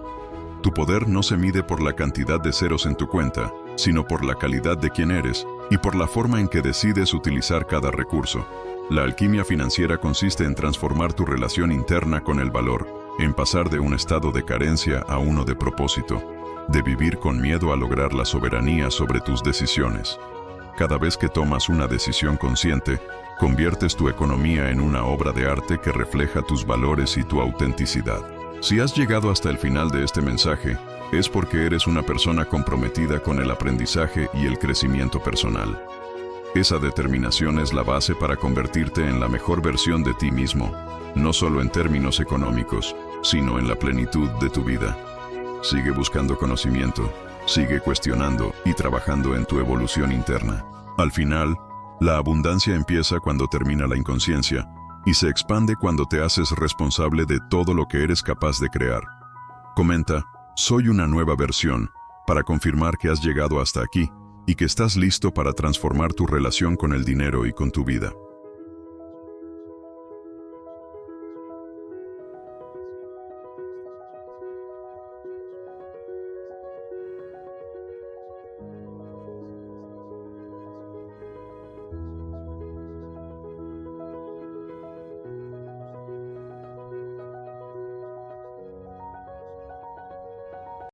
Tu poder no se mide por la cantidad de ceros en tu cuenta, sino por la calidad de quien eres y por la forma en que decides utilizar cada recurso. La alquimia financiera consiste en transformar tu relación interna con el valor, en pasar de un estado de carencia a uno de propósito, de vivir con miedo a lograr la soberanía sobre tus decisiones. Cada vez que tomas una decisión consciente, conviertes tu economía en una obra de arte que refleja tus valores y tu autenticidad. Si has llegado hasta el final de este mensaje, es porque eres una persona comprometida con el aprendizaje y el crecimiento personal. Esa determinación es la base para convertirte en la mejor versión de ti mismo, no solo en términos económicos, sino en la plenitud de tu vida. Sigue buscando conocimiento, sigue cuestionando y trabajando en tu evolución interna. Al final, la abundancia empieza cuando termina la inconsciencia, y se expande cuando te haces responsable de todo lo que eres capaz de crear. Comenta, soy una nueva versión, para confirmar que has llegado hasta aquí y que estás listo para transformar tu relación con el dinero y con tu vida.